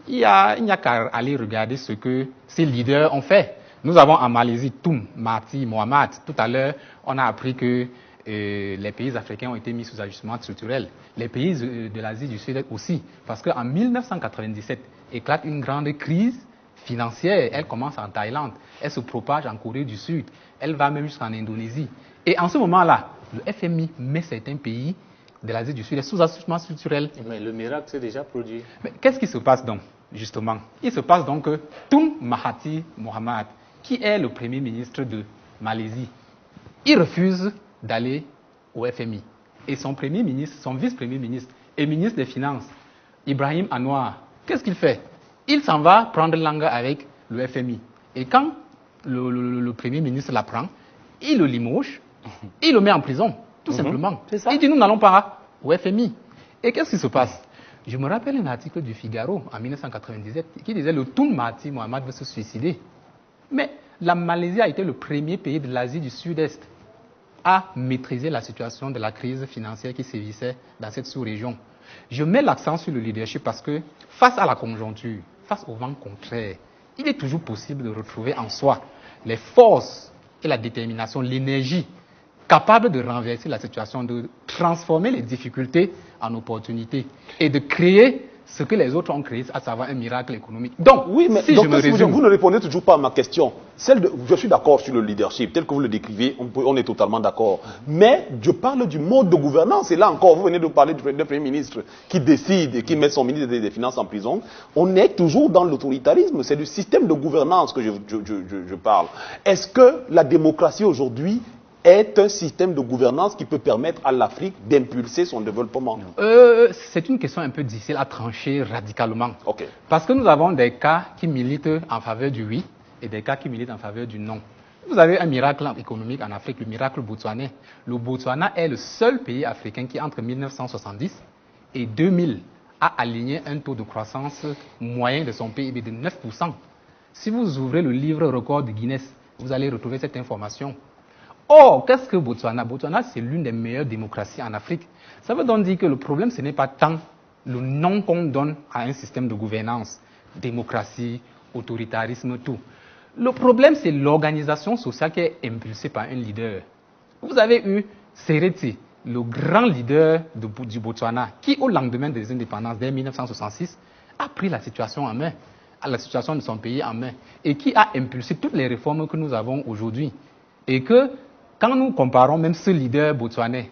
il n'y a qu'à aller regarder ce que ces leaders ont fait. Nous avons en Malaisie Tun Mahathir Mohamad. Tout à l'heure, on a appris que les pays africains ont été mis sous ajustement structurel. Les pays de l'Asie du Sud aussi. Parce qu'en 1997, éclate une grande crise financière. Elle commence en Thaïlande. Elle se propage en Corée du Sud. Elle va même jusqu'en Indonésie. Et en ce moment-là, le FMI met certains pays de l'Asie du Sud sous ajustement structurel. Mais le miracle s'est déjà produit. Mais qu'est-ce qui se passe donc, justement? Il se passe donc que Tun Mahathir Mohamad, qui est le premier ministre de Malaisie, il refuse d'aller au FMI. Et son premier ministre, son vice-premier ministre et ministre des Finances, Ibrahim Anwar, qu'est-ce qu'il fait? Il s'en va prendre langue avec le FMI. Et quand le premier ministre l'apprend, il le limoge, il le met en prison, tout simplement. Il dit, nous n'allons pas au FMI. Et qu'est-ce qui se passe? Je me rappelle un article du Figaro en 1997 qui disait le Tun Mahathir Mohamad veut se suicider. Mais la Malaisie a été le premier pays de l'Asie du Sud-Est à maîtriser la situation de la crise financière qui sévissait dans cette sous-région. Je mets l'accent sur le leadership parce que face à la conjoncture, face au vent contraire, il est toujours possible de retrouver en soi les forces et la détermination, l'énergie capable de renverser la situation, de transformer les difficultés en opportunités et de créer ce que les autres ont créé, à savoir un miracle économique. Donc, oui, mais si je me résume... vous ne répondez toujours pas à ma question. Je suis d'accord sur le leadership, tel que vous le décrivez, on est totalement d'accord. Mais je parle du mode de gouvernance. Et là encore, vous venez de parler du Premier ministre qui décide et qui met son ministre des Finances en prison. On est toujours dans l'autoritarisme. C'est du système de gouvernance que je parle. Est-ce que la démocratie aujourd'hui est un système de gouvernance qui peut permettre à l'Afrique d'impulser son développement? C'est une question un peu difficile à trancher radicalement. Ok. Parce que nous avons des cas qui militent en faveur du oui et des cas qui militent en faveur du non. Vous avez un miracle économique en Afrique, le miracle botswanais. Le Botswana est le seul pays africain qui, entre 1970 et 2000, a aligné un taux de croissance moyen de son PIB de 9%. Si vous ouvrez le livre record de Guinness, vous allez retrouver cette information. Or, qu'est-ce que Botswana? Botswana, c'est l'une des meilleures démocraties en Afrique. Ça veut donc dire que le problème, ce n'est pas tant le nom qu'on donne à un système de gouvernance, démocratie, autoritarisme, tout. Le problème, c'est l'organisation sociale qui est impulsée par un leader. Vous avez eu Seretse, le grand leader du Botswana, qui, au lendemain des indépendances, dès 1966, a pris la situation en main, la situation de son pays en main, et qui a impulsé toutes les réformes que nous avons aujourd'hui. Et que, quand nous comparons même ce leader botswanais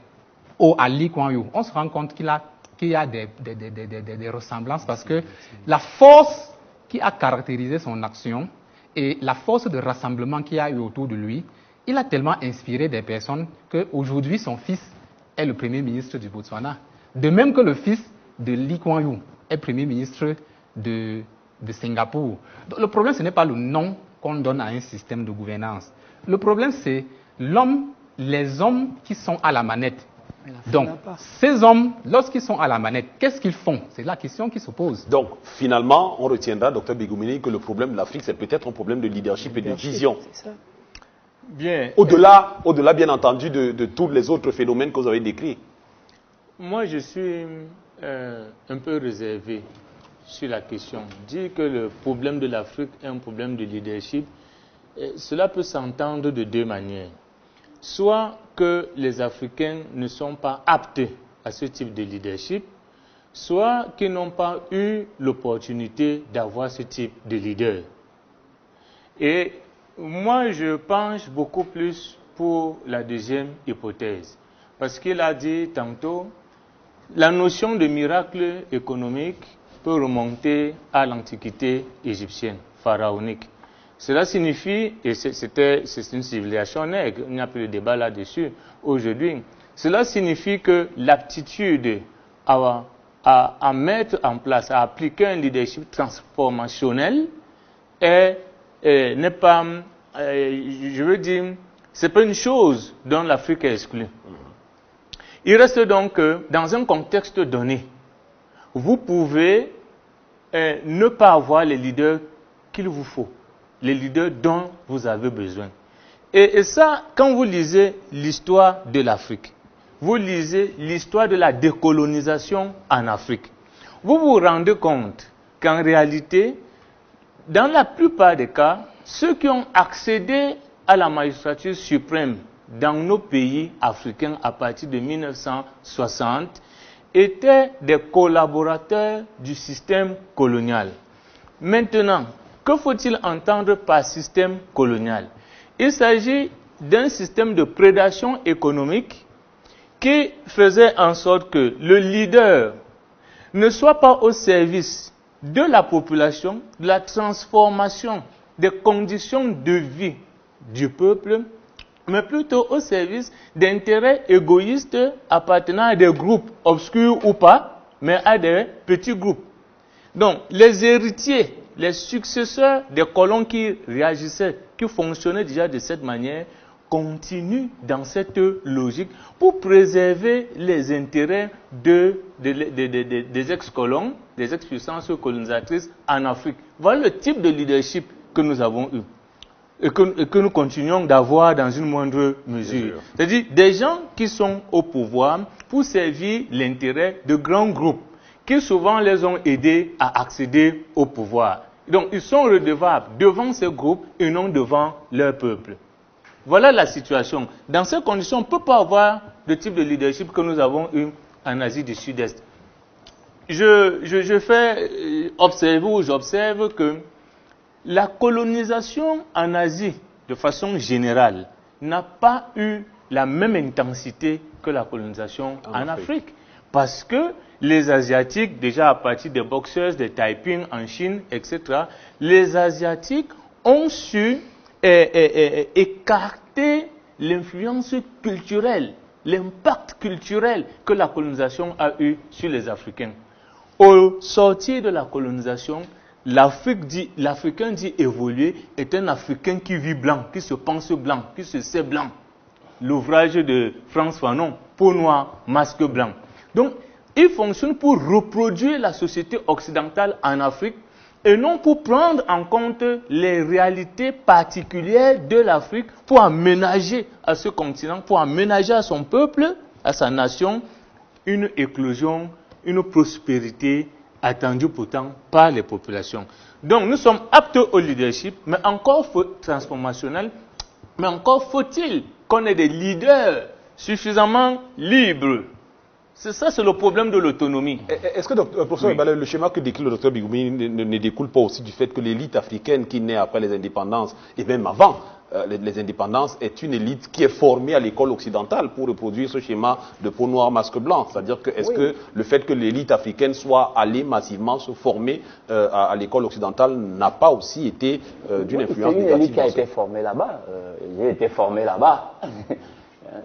à Lee Kuan Yew, on se rend compte qu'il y a des ressemblances, parce que la force qui a caractérisé son action et la force de rassemblement qu'il y a eu autour de lui, il a tellement inspiré des personnes qu'aujourd'hui son fils est le premier ministre du Botswana. De même que le fils de Lee Kuan Yew est premier ministre de Singapour. Donc, le problème, ce n'est pas le nom qu'on donne à un système de gouvernance. Le problème, c'est les hommes qui sont à la manette. Donc, ces hommes, lorsqu'ils sont à la manette, qu'est-ce qu'ils font? C'est la question qui se pose. Donc, finalement, on retiendra, Dr Bigumini, que le problème de l'Afrique, c'est peut-être un problème de leadership et de vision. Bien. Au-delà, bien entendu, de tous les autres phénomènes que vous avez décrits. Moi, je suis un peu réservé sur la question. Dire que le problème de l'Afrique est un problème de leadership, cela peut s'entendre de deux manières. Soit que les Africains ne sont pas aptes à ce type de leadership, soit qu'ils n'ont pas eu l'opportunité d'avoir ce type de leader. Et moi, je penche beaucoup plus pour la deuxième hypothèse. Parce qu'il a dit tantôt, la notion de miracle économique peut remonter à l'Antiquité égyptienne, pharaonique. Cela signifie, et c'est une civilisation nègre, il n'y a plus de débat là-dessus aujourd'hui, cela signifie que l'aptitude à mettre en place, à appliquer un leadership transformationnel n'est pas, je veux dire, c'est pas une chose dont l'Afrique est exclue. Il reste donc que, dans un contexte donné, vous pouvez ne pas avoir les leaders qu'il vous faut, les leaders dont vous avez besoin. Et ça, quand vous lisez l'histoire de l'Afrique, vous lisez l'histoire de la décolonisation en Afrique, vous vous rendez compte qu'en réalité, dans la plupart des cas, ceux qui ont accédé à la magistrature suprême dans nos pays africains à partir de 1960 étaient des collaborateurs du système colonial. Maintenant, que faut-il entendre par système colonial? Il s'agit d'un système de prédation économique qui faisait en sorte que le leader ne soit pas au service de la population, de la transformation des conditions de vie du peuple, mais plutôt au service d'intérêts égoïstes appartenant à des groupes obscurs ou pas, mais à des petits groupes. Donc, les héritiers, les successeurs des colons qui réagissaient, qui fonctionnaient déjà de cette manière, continuent dans cette logique pour préserver les intérêts des ex-colons, des ex-puissances colonisatrices en Afrique. Voilà le type de leadership que nous avons eu et que nous continuons d'avoir dans une moindre mesure. C'est-à-dire des gens qui sont au pouvoir pour servir l'intérêt de grands groupes qui souvent les ont aidés à accéder au pouvoir. Donc ils sont redevables devant ces groupes et non devant leur peuple. Voilà la situation. Dans ces conditions, on ne peut pas avoir le type de leadership que nous avons eu en Asie du Sud-Est. Je fais observer ou j'observe que la colonisation en Asie, de façon générale, n'a pas eu la même intensité que la colonisation en Afrique. Parce que les Asiatiques, déjà à partir des boxers, des Taiping en Chine, etc., les Asiatiques ont su écarter l'influence culturelle, l'impact culturel que la colonisation a eu sur les Africains. Au sortir de la colonisation, l'Africain dit évoluer est un Africain qui vit blanc, qui se pense blanc, qui se sait blanc. L'ouvrage de Frantz Fanon, Peau noire, masque blanc. Donc, il fonctionne pour reproduire la société occidentale en Afrique et non pour prendre en compte les réalités particulières de l'Afrique pour aménager à ce continent, pour aménager à son peuple, à sa nation, une éclosion, une prospérité attendue pourtant par les populations. Donc nous sommes aptes au leadership, mais encore transformationnel, mais encore faut-il qu'on ait des leaders suffisamment libres. C'est ça, c'est le problème de l'autonomie. Est-ce que, professeur Ibalé, le schéma que décrit le docteur Bigoumi ne découle pas aussi du fait que l'élite africaine qui naît après les indépendances, et même avant les indépendances, est une élite qui est formée à l'école occidentale pour reproduire ce schéma de peau noire, masque blanc? C'est-à-dire que, est-ce que le fait que l'élite africaine soit allée massivement se former à l'école occidentale n'a pas aussi été d'une influence négative? C'est une élite qui a été formée là-bas. J'ai été formé là-bas.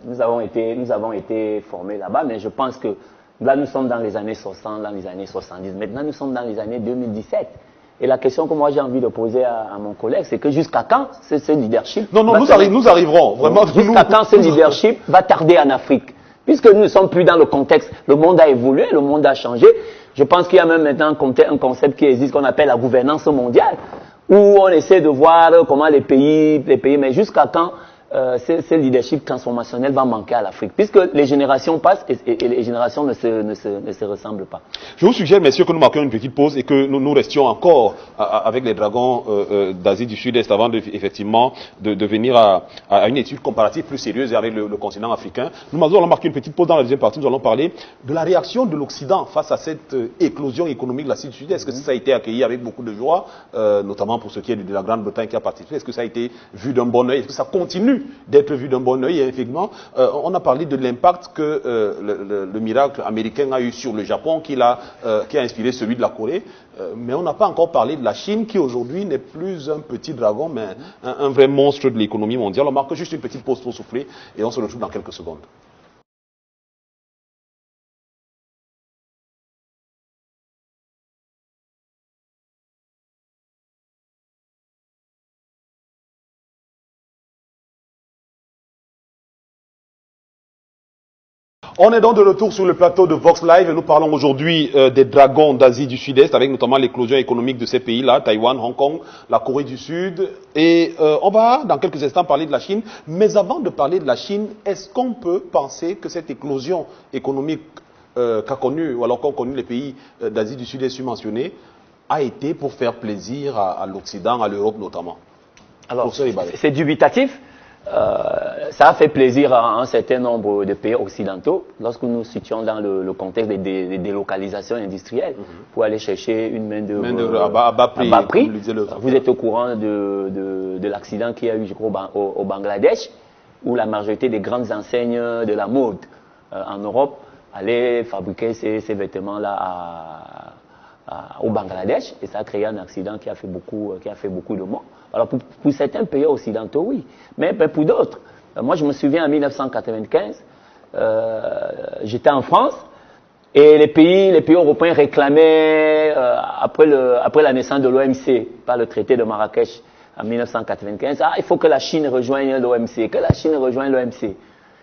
Nous avons été formés là-bas, mais je pense que là, nous sommes dans les années 60, dans les années 70. Maintenant, nous sommes dans les années 2017. Et la question que moi j'ai envie de poser à mon collègue, c'est que jusqu'à quand ce leadership... Non, nous arriverons. Vraiment. Jusqu'à quand ce leadership va tarder en Afrique? Puisque nous ne sommes plus dans le contexte. Le monde a évolué, le monde a changé. Je pense qu'il y a même maintenant un concept qui existe qu'on appelle la gouvernance mondiale, où on essaie de voir comment les pays, mais jusqu'à quand ce leadership transformationnel va manquer à l'Afrique, puisque les générations passent et les générations ne se ressemblent pas. Je vous suggère, messieurs, que nous marquions une petite pause et que nous restions encore avec les dragons d'Asie du Sud-Est avant effectivement de venir à une étude comparative plus sérieuse avec le continent africain. Nous allons marquer une petite pause. Dans la deuxième partie, nous allons parler de la réaction de l'Occident face à cette éclosion économique de l'Asie du Sud-Est. Est-ce que ça a été accueilli avec beaucoup de joie, notamment pour ce qui est de la Grande-Bretagne qui a participé? Est-ce que ça a été vu d'un bon œil? Est-ce que ça continue d'être vu d'un bon œil? Et effectivement, on a parlé de l'impact que le miracle américain a eu sur le Japon, qui a inspiré celui de la Corée. Mais on n'a pas encore parlé de la Chine, qui aujourd'hui n'est plus un petit dragon, mais un vrai monstre de l'économie mondiale. On marque juste une petite pause pour souffler et on se retrouve dans quelques secondes. On est donc de retour sur le plateau de Vox Live et nous parlons aujourd'hui des dragons d'Asie du Sud-Est, avec notamment l'éclosion économique de ces pays-là, Taïwan, Hong Kong, la Corée du Sud. Et on va dans quelques instants parler de la Chine. Mais avant de parler de la Chine, est-ce qu'on peut penser que cette éclosion économique qu'a connue, ou alors qu'ont connu les pays d'Asie du Sud-Est subventionnés, a été pour faire plaisir à l'Occident, à l'Europe notamment? Alors, c'est dubitatif. Ça a fait plaisir à un certain nombre de pays occidentaux lorsque nous nous situons dans le contexte des délocalisations industrielles pour aller chercher une main-d'œuvre à bas prix. Vous êtes au courant de l'accident qu'il y a eu, je crois, au Bangladesh, où la majorité des grandes enseignes de la mode en Europe allaient fabriquer ces vêtements-là au Bangladesh, et ça a créé un accident qui a fait beaucoup de morts. Alors pour certains pays occidentaux, oui, mais pour d'autres, moi je me souviens en 1995, j'étais en France et les pays européens réclamaient après la naissance de l'OMC par le traité de Marrakech en 1995, il faut que la Chine rejoigne l'OMC,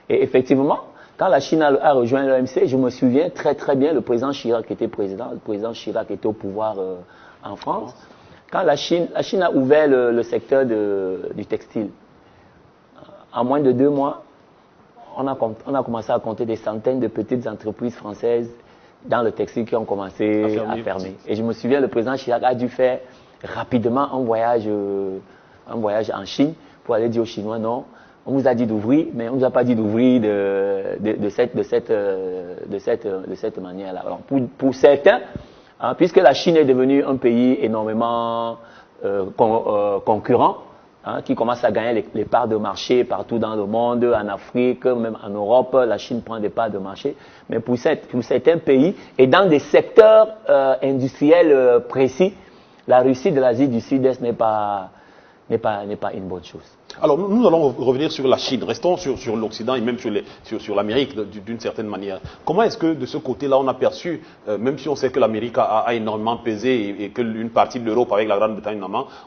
Et effectivement, quand la Chine a rejoint l'OMC, je me souviens très très bien, le président Chirac était président, le président Chirac était au pouvoir en France. Quand la Chine a ouvert le secteur du textile, en moins de 2 mois, on a commencé à compter des centaines de petites entreprises françaises dans le textile qui ont commencé à fermer. Et je me souviens, le président Chirac a dû faire rapidement un voyage en Chine pour aller dire aux Chinois non. On vous a dit d'ouvrir, mais on ne vous a pas dit d'ouvrir de cette manière-là. Alors pour certains, puisque la Chine est devenue un pays énormément concurrent, qui commence à gagner les parts de marché partout dans le monde, en Afrique, même en Europe, la Chine prend des parts de marché. Mais pour certains pays, et dans des secteurs industriels précis, la Russie de l'Asie du Sud-Est n'est pas une bonne chose. Alors, nous allons revenir sur la Chine. Restons sur l'Occident et même sur l'Amérique d'une certaine manière. Comment est-ce que de ce côté-là, on a perçu, même si on sait que l'Amérique a énormément pesé et que une partie de l'Europe avec la Grande-Bretagne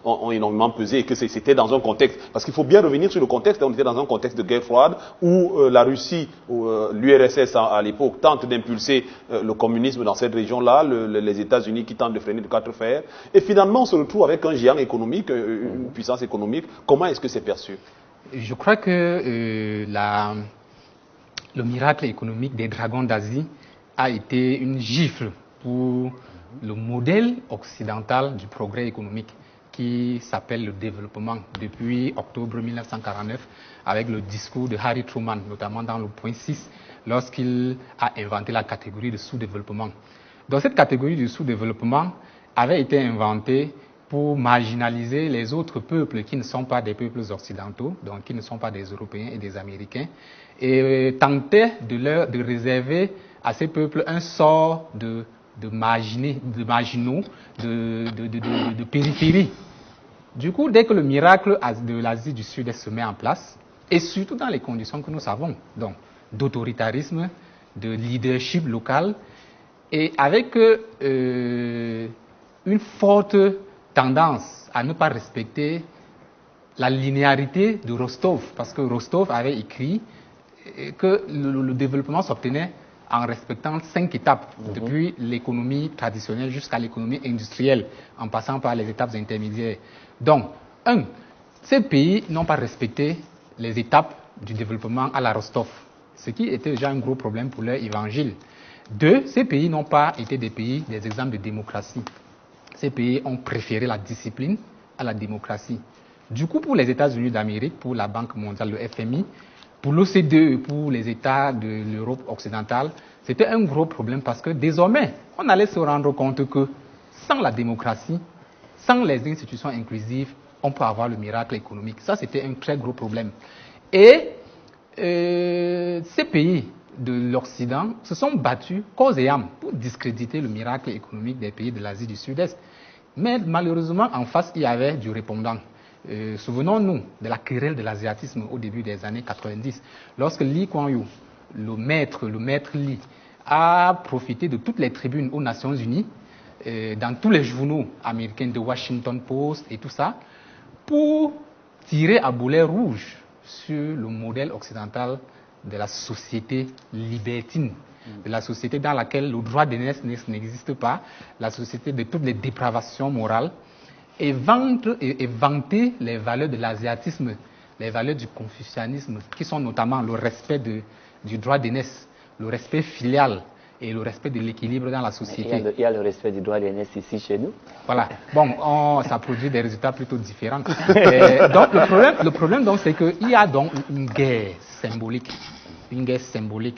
ont énormément pesé et que c'était dans un contexte, parce qu'il faut bien revenir sur le contexte, on était dans un contexte de guerre froide où la Russie, l'URSS à l'époque, tente d'impulser le communisme dans cette région-là, les États-Unis qui tentent de freiner de quatre fers, et finalement on se retrouve avec un géant économique, une puissance économique. Comment est-ce que c'est perçu? Je crois que le miracle économique des dragons d'Asie a été une gifle pour le modèle occidental du progrès économique qui s'appelle le développement depuis octobre 1949 avec le discours de Harry Truman, notamment dans le point 6, lorsqu'il a inventé la catégorie de sous-développement. Donc cette catégorie de sous-développement avait été inventée pour marginaliser les autres peuples qui ne sont pas des peuples occidentaux, donc qui ne sont pas des Européens et des Américains, et tenter de réserver à ces peuples un sort de marginaux, de périphérie. Du coup, dès que le miracle de l'Asie du Sud-Est se met en place, et surtout dans les conditions que nous savons, donc d'autoritarisme, de leadership local, et avec une forte tendance à ne pas respecter la linéarité de Rostov, parce que Rostov avait écrit que le développement s'obtenait en respectant 5 étapes, depuis l'économie traditionnelle jusqu'à l'économie industrielle, en passant par les étapes intermédiaires. Donc, ces pays n'ont pas respecté les étapes du développement à la Rostov, ce qui était déjà un gros problème pour leur évangile. 2, ces pays n'ont pas été des exemples de démocratie. Ces pays ont préféré la discipline à la démocratie. Du coup, pour les États-Unis d'Amérique, pour la Banque mondiale, le FMI, pour l'OCDE, pour les États de l'Europe occidentale, c'était un gros problème parce que désormais, on allait se rendre compte que sans la démocratie, sans les institutions inclusives, on peut avoir le miracle économique. Ça, c'était un très gros problème. Et ces pays de l'Occident se sont battus corps et âme pour discréditer le miracle économique des pays de l'Asie du Sud-Est. Mais malheureusement, en face, il y avait du répondant. Souvenons-nous de la querelle de l'asiatisme au début des années 90, lorsque Lee Kuan Yew, le maître Lee, a profité de toutes les tribunes aux Nations Unies, dans tous les journaux américains, de Washington Post et tout ça, pour tirer à boulet rouge sur le modèle occidental de la société libertine, de la société dans laquelle le droit d'aînesse n'existe pas, la société de toutes les dépravations morales, et vanter les valeurs de l'asiatisme, les valeurs du confucianisme, qui sont notamment le respect du droit d'aînesse, le respect filial et le respect de l'équilibre dans la société. Il y a le respect du droit d'aînesse ici chez nous. Voilà. Bon, ça produit des résultats plutôt différents. Donc le problème donc, c'est qu'il y a donc une guerre symbolique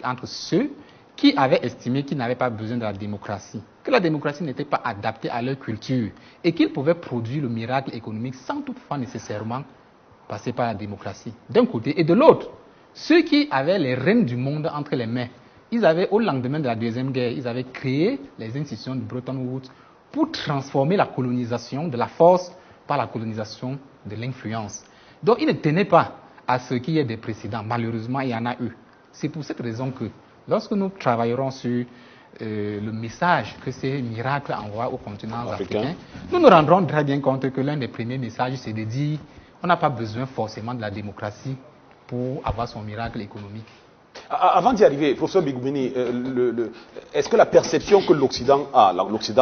entre ceux qui avaient estimé qu'ils n'avaient pas besoin de la démocratie, que la démocratie n'était pas adaptée à leur culture et qu'ils pouvaient produire le miracle économique sans toutefois nécessairement passer par la démocratie, d'un côté. Et de l'autre, ceux qui avaient les rênes du monde entre les mains, ils avaient, au lendemain de la Deuxième Guerre, ils avaient créé les institutions de Bretton Woods pour transformer la colonisation de la force par la colonisation de l'influence. Donc ils ne tenaient pas à ce qu'il y ait des précédents. Malheureusement, il y en a eu. C'est pour cette raison que lorsque nous travaillerons sur le message que ces miracles envoient au continent africain, nous nous rendrons très bien compte que l'un des premiers messages, c'est de dire on n'a pas besoin forcément de la démocratie pour avoir son miracle économique. Avant d'y arriver, professeur Bigoumbini, est-ce que la perception que l'Occident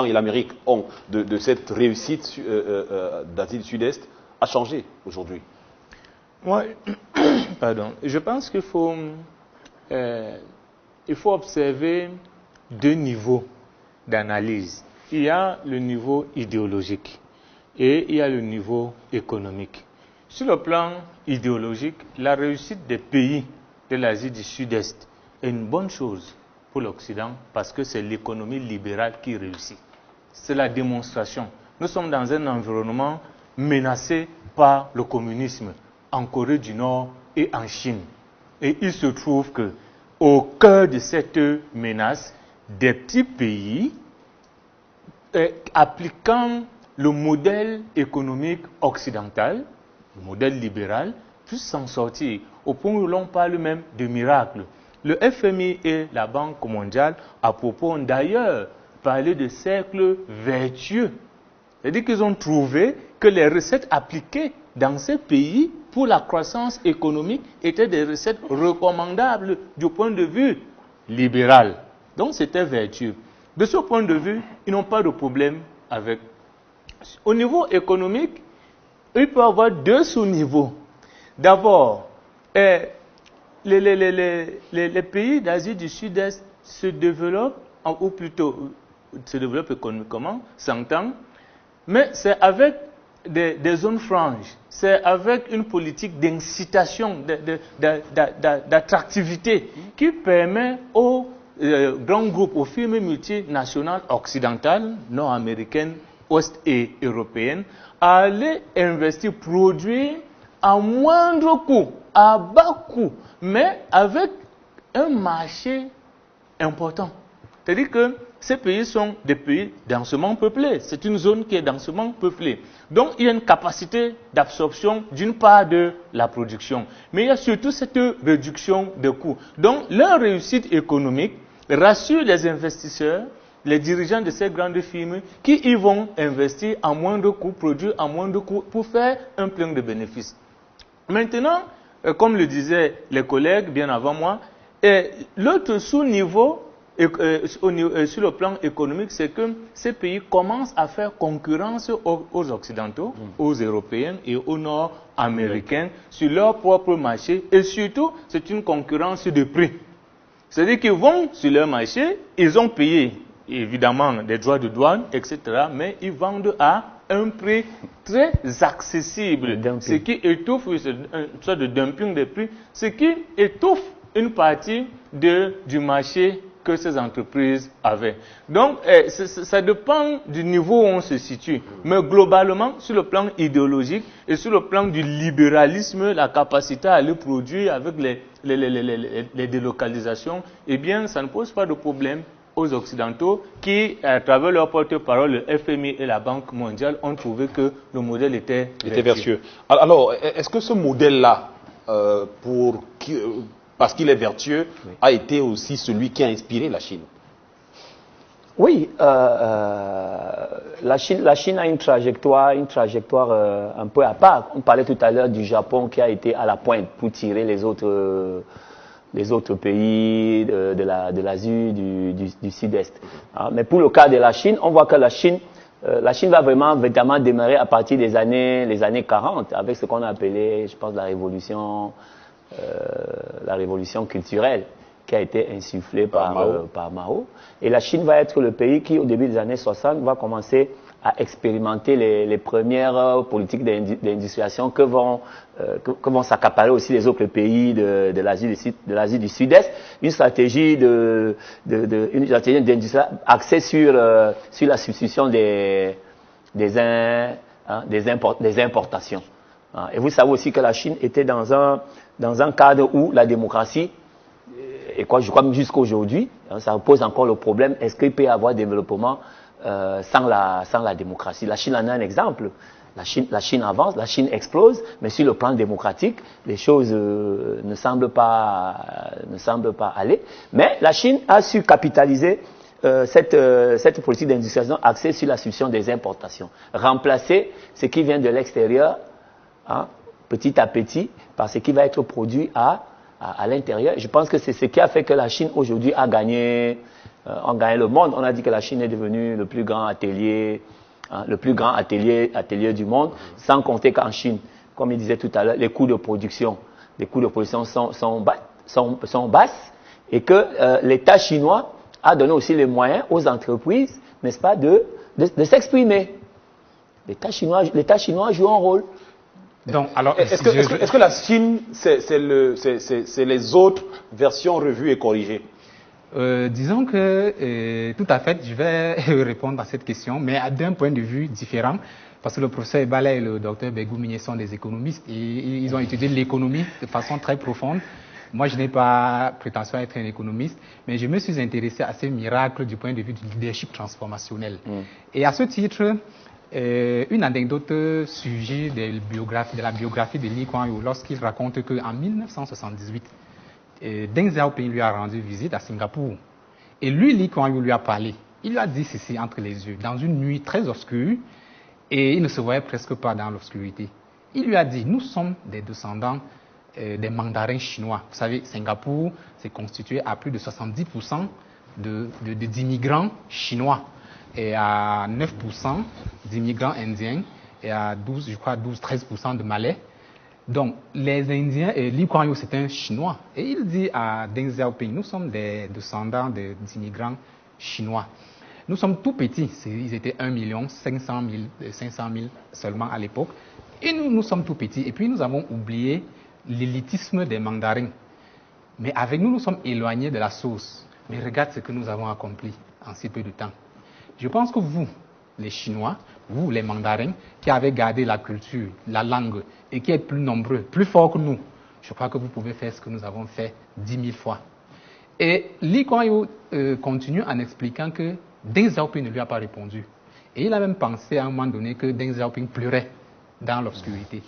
et l'Amérique ont de cette réussite d'Asie du Sud-Est a changé aujourd'hui? Moi, pardon, je pense qu'il faut observer deux niveaux d'analyse. Il y a le niveau idéologique et il y a le niveau économique. Sur le plan idéologique, la réussite des pays de l'Asie du Sud-Est est une bonne chose pour l'Occident parce que c'est l'économie libérale qui réussit. C'est la démonstration. Nous sommes dans un environnement menacé par le communisme en Corée du Nord et en Chine. Et il se trouve que au cœur de cette menace, des petits pays appliquant le modèle économique occidental, le modèle libéral, puissent s'en sortir, au point où l'on parle même de miracle. Le FMI et la Banque mondiale, à propos, ont d'ailleurs parlé de cercle vertueux. C'est-à-dire qu'ils ont trouvé que les recettes appliquées dans ces pays pour la croissance économique étaient des recettes recommandables du point de vue libéral. Donc c'était vertueux. De ce point de vue, ils n'ont pas de problème avec. Au niveau économique, il peut y avoir deux sous-niveaux. D'abord, les pays d'Asie du Sud-Est se développent, ou plutôt se développent économiquement, s'entendent, mais c'est avec des zones franches, c'est avec une politique d'incitation, d'attractivité qui permet aux grands groupes, aux firmes multinationales occidentales, nord-américaines, ouest et européennes, à aller investir, produire à moindre coût, à bas coût, mais avec un marché important. C'est-à-dire que ces pays sont des pays densément peuplés. C'est une zone qui est densément peuplée. Donc, il y a une capacité d'absorption d'une part de la production. Mais il y a surtout cette réduction de coûts. Donc, leur réussite économique rassure les investisseurs, les dirigeants de ces grandes firmes qui y vont investir à moindre coût, produire à moindre coût pour faire un plein de bénéfices. Maintenant, comme le disaient les collègues bien avant moi, l'autre sous-niveau sur le plan économique, c'est que ces pays commencent à faire concurrence aux Occidentaux, aux Européens et aux Nord-Américains sur leur propre marché. Et surtout, c'est une concurrence de prix. C'est-à-dire qu'ils vont sur leur marché, ils ont payé évidemment des droits de douane, etc., mais ils vendent à un prix très accessible, ce qui étouffe, une sorte de dumping des prix, ce qui étouffe une partie du marché que ces entreprises avaient. Donc, ça dépend du niveau où on se situe. Mais globalement, sur le plan idéologique et sur le plan du libéralisme, la capacité à aller produire avec les délocalisations, eh bien, ça ne pose pas de problème aux Occidentaux qui, à travers leur porte-parole, le FMI et la Banque mondiale, ont trouvé que le modèle était vertueux. Alors, est-ce que ce modèle-là, parce qu'il est vertueux, a été aussi celui qui a inspiré la Chine? Oui, la Chine a une trajectoire un peu à part. On parlait tout à l'heure du Japon qui a été à la pointe pour tirer les autres pays de l'Asie du Sud-Est. Mais pour le cas de la Chine, on voit que la Chine va vraiment démarrer à partir les années 40 avec ce qu'on a appelé, je pense, la révolution culturelle qui a été insufflée par Mao. Et la Chine va être le pays qui, au début des années 60, va commencer à expérimenter les premières politiques d'industrialisation que vont s'accaparer aussi les autres pays de l'Asie du Sud-Est. Une stratégie d'industrialisation axée sur la substitution des importations. Et vous savez aussi que la Chine était dans un cadre où la démocratie, et je crois jusqu'à aujourd'hui, ça pose encore le problème, est-ce qu'il peut y avoir développement sans la démocratie? La Chine en a un exemple. La Chine avance, la Chine explose, mais sur le plan démocratique, les choses ne semblent pas aller. Mais la Chine a su capitaliser cette politique d'industrialisation axée sur la substitution des importations. Remplacer ce qui vient de l'extérieur, petit à petit, par ce qui va être produit à l'intérieur. Je pense que c'est ce qui a fait que la Chine aujourd'hui a gagné le monde. On a dit que la Chine est devenue le plus grand atelier du monde, sans compter qu'en Chine, comme il disait tout à l'heure, les coûts de production sont basses et que l'État chinois a donné aussi les moyens aux entreprises, n'est-ce pas, de s'exprimer. L'État chinois joue un rôle. Donc, alors, est-ce que la Chine, c'est les autres versions revues et corrigées? Disons que, tout à fait, je vais répondre à cette question, mais d'un point de vue différent, parce que le professeur Ebala et le docteur Begou Migné sont des économistes et ils ont étudié l'économie de façon très profonde. Moi, je n'ai pas prétention à être un économiste, mais je me suis intéressé à ces miracles du point de vue du leadership transformationnel. Et à ce titre, Une anecdote surgit de la biographie de Lee Kuan Yew lorsqu'il raconte qu'en 1978, Deng Xiaoping lui a rendu visite à Singapour. Et lui, Lee Kuan Yew lui a parlé. Il lui a dit ceci entre les yeux, dans une nuit très obscure, et il ne se voyait presque pas dans l'obscurité. Il lui a dit, nous sommes des descendants des mandarins chinois. Vous savez, Singapour s'est constitué à plus de 70% d'immigrants chinois et à 9% d'immigrants indiens et à 12-13% de Malais. Donc, les Indiens, et Lee Kuan Yew c'est un Chinois, et il dit à Deng Xiaoping, nous sommes des descendants d'immigrants chinois. Nous sommes tout petits, ils étaient 1,5 million seulement à l'époque, et nous sommes tout petits, et puis nous avons oublié l'élitisme des mandarins. Mais avec nous, nous sommes éloignés de la source. Mais regarde ce que nous avons accompli en si peu de temps. Je pense que vous, les Chinois, vous, les mandarins, qui avez gardé la culture, la langue, et qui êtes plus nombreux, plus forts que nous, je crois que vous pouvez faire ce que nous avons fait 10 000 fois. Et Lee Kuan Yew continue en expliquant que Deng Xiaoping ne lui a pas répondu. Et il a même pensé à un moment donné que Deng Xiaoping pleurait dans l'obscurité.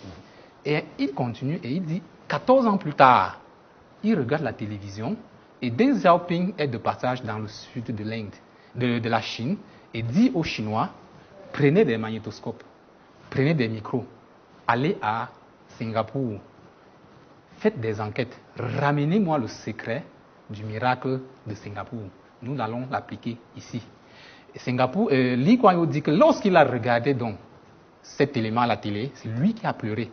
Et il continue et il dit, 14 ans plus tard, il regarde la télévision et Deng Xiaoping est de passage dans le sud de l'Inde, de la Chine, et dit aux Chinois, prenez des magnétoscopes, prenez des micros, allez à Singapour, faites des enquêtes, ramenez-moi le secret du miracle de Singapour. Nous allons l'appliquer ici. Et Singapour, Lee Kuan Yew dit que lorsqu'il a regardé donc cet élément à la télé, c'est lui qui a pleuré.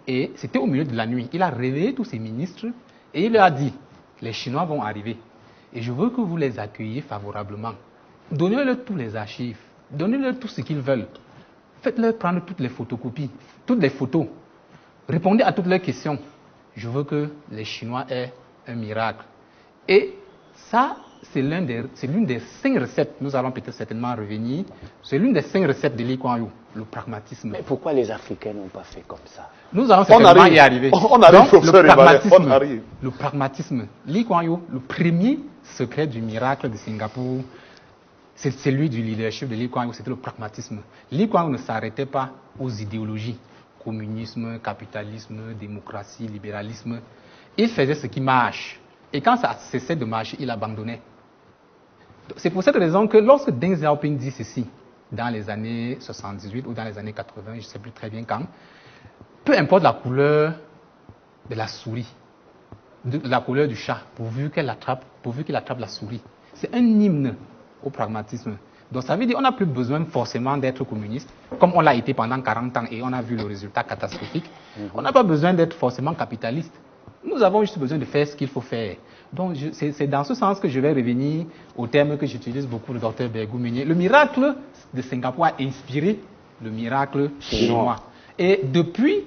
Et c'était au milieu de la nuit. Il a réveillé tous ses ministres et il leur a dit, les Chinois vont arriver et je veux que vous les accueilliez favorablement. Donnez-leur tous les archives, donnez-leur tout ce qu'ils veulent. Faites-leur prendre toutes les photocopies, toutes les photos. Répondez à toutes leurs questions. Je veux que les Chinois aient un miracle. Et ça, c'est l'une des 5 recettes, nous allons peut-être certainement revenir, c'est l'une des 5 recettes de Lee Kuan Yew, le pragmatisme. Mais pourquoi les Africains n'ont pas fait comme ça? Nous allons certainement y arriver. On arrive, donc, professeur Ibarret, on arrive. Le pragmatisme. Lee Kuan Yew, le premier secret du miracle de Singapour, c'est celui du leadership de Lee Kuan Yew, c'était le pragmatisme. Lee Kuan Yew ne s'arrêtait pas aux idéologies, communisme, capitalisme, démocratie, libéralisme. Il faisait ce qui marche. Et quand ça cessait de marcher, il abandonnait. C'est pour cette raison que lorsque Deng Xiaoping dit ceci, dans les années 78 ou dans les années 80, je ne sais plus très bien quand, peu importe la couleur de la souris, de la couleur du chat, pourvu qu'il attrape la souris. C'est un hymne au pragmatisme. Donc ça veut dire qu'on n'a plus besoin forcément d'être communiste, comme on l'a été pendant 40 ans et on a vu le résultat catastrophique. On n'a pas besoin d'être forcément capitaliste. Nous avons juste besoin de faire ce qu'il faut faire. Donc c'est dans ce sens que je vais revenir au terme que j'utilise beaucoup, le docteur Bergou-Meunier. Le miracle de Singapour a inspiré le miracle chinois. Et depuis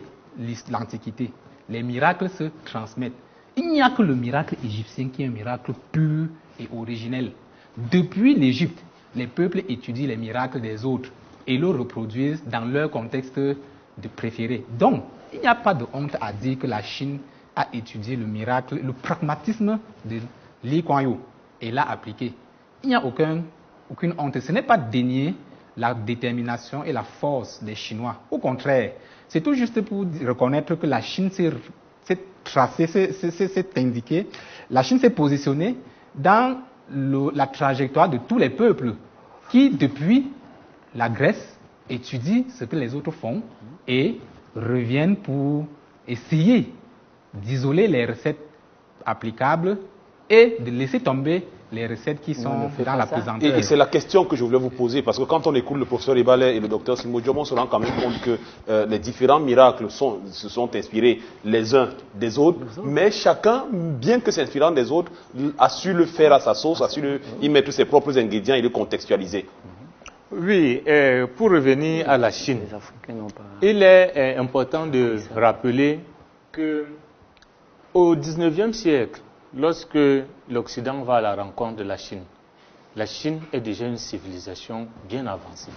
l'Antiquité, les miracles se transmettent. Il n'y a que le miracle égyptien qui est un miracle pur et originel. Depuis l'Égypte, les peuples étudient les miracles des autres et le reproduisent dans leur contexte de préféré. Donc, il n'y a pas de honte à dire que la Chine a étudié le miracle, le pragmatisme de Lee Kuan Yew et l'a appliqué. Il n'y a aucune honte. Ce n'est pas dénier la détermination et la force des Chinois. Au contraire, c'est tout juste pour reconnaître que la Chine s'est tracée, s'est indiquée. La Chine s'est positionnée dans la trajectoire de tous les peuples qui, depuis la Grèce, étudient ce que les autres font et reviennent pour essayer d'isoler les recettes applicables et de laisser tomber les recettes qui sont dans la pesanteur. Et c'est la question que je voulais vous poser, parce que quand on écoute le professeur Ibarret et le docteur Simo Diop, on se rend quand même compte que les différents miracles se sont inspirés les uns des autres, mais chacun, bien que s'inspirant des autres, a su le faire à sa sauce, a su y mettre ses propres ingrédients et le contextualiser. Oui, pour revenir à la Chine, il est important de rappeler que au XIXe siècle, lorsque l'Occident va à la rencontre de la Chine est déjà une civilisation bien avancée.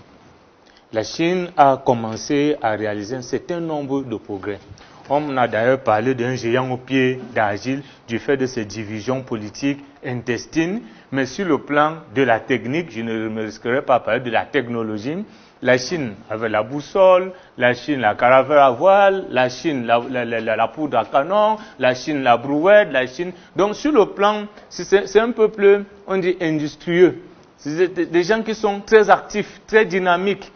La Chine a commencé à réaliser un certain nombre de progrès. On a d'ailleurs parlé d'un géant au pied d'argile du fait de ses divisions politiques intestines, mais sur le plan de la technique, je ne me risquerai pas à parler de la technologie, La Chine avait la boussole, la Chine la caravelle à voile, la Chine la poudre à canon, la Chine la brouette, la Chine... Donc sur le plan, c'est un peuple, on dit, industrieux. C'est des gens qui sont très actifs, très dynamiques,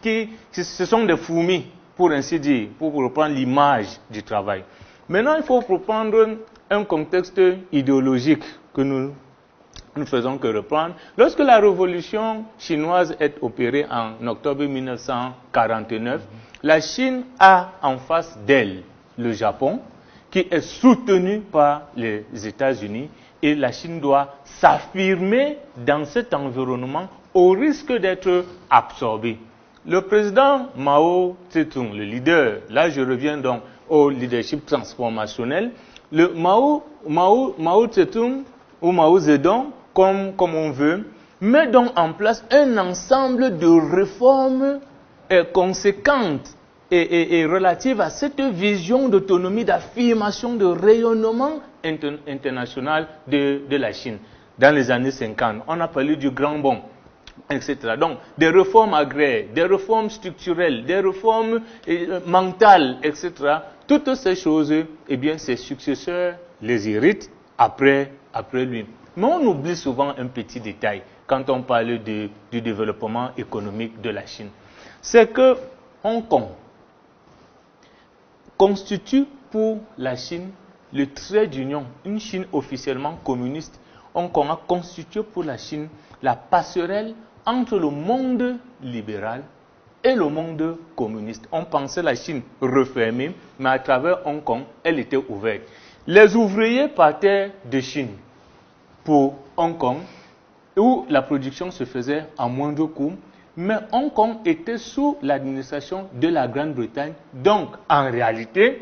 ce sont des fourmis, pour ainsi dire, pour reprendre l'image du travail. Maintenant, il faut reprendre un contexte idéologique que nous faisons que reprendre. Lorsque la révolution chinoise est opérée en octobre 1949, la Chine a en face d'elle le Japon, qui est soutenu par les États-Unis, et la Chine doit s'affirmer dans cet environnement au risque d'être absorbée. Le président Mao Tse-tung, le leader, là je reviens donc au leadership transformationnel, le Mao Tse-tung ou Mao Zedong, comme on veut, met donc en place un ensemble de réformes conséquentes et relatives à cette vision d'autonomie, d'affirmation, de rayonnement international de la Chine. Dans les années 50, on a parlé du grand bond, etc. Donc, des réformes agraires, des réformes structurelles, des réformes mentales, etc. Toutes ces choses, eh bien, ses successeurs les héritent après lui. Mais on oublie souvent un petit détail quand on parle du développement économique de la Chine. C'est que Hong Kong constitue pour la Chine le trait d'union, une Chine officiellement communiste. Hong Kong a constitué pour la Chine la passerelle entre le monde libéral et le monde communiste. On pensait la Chine refermée, mais à travers Hong Kong, elle était ouverte. Les ouvriers partaient de Chine pour Hong Kong, où la production se faisait à moindre coût, mais Hong Kong était sous l'administration de la Grande-Bretagne. Donc, en réalité,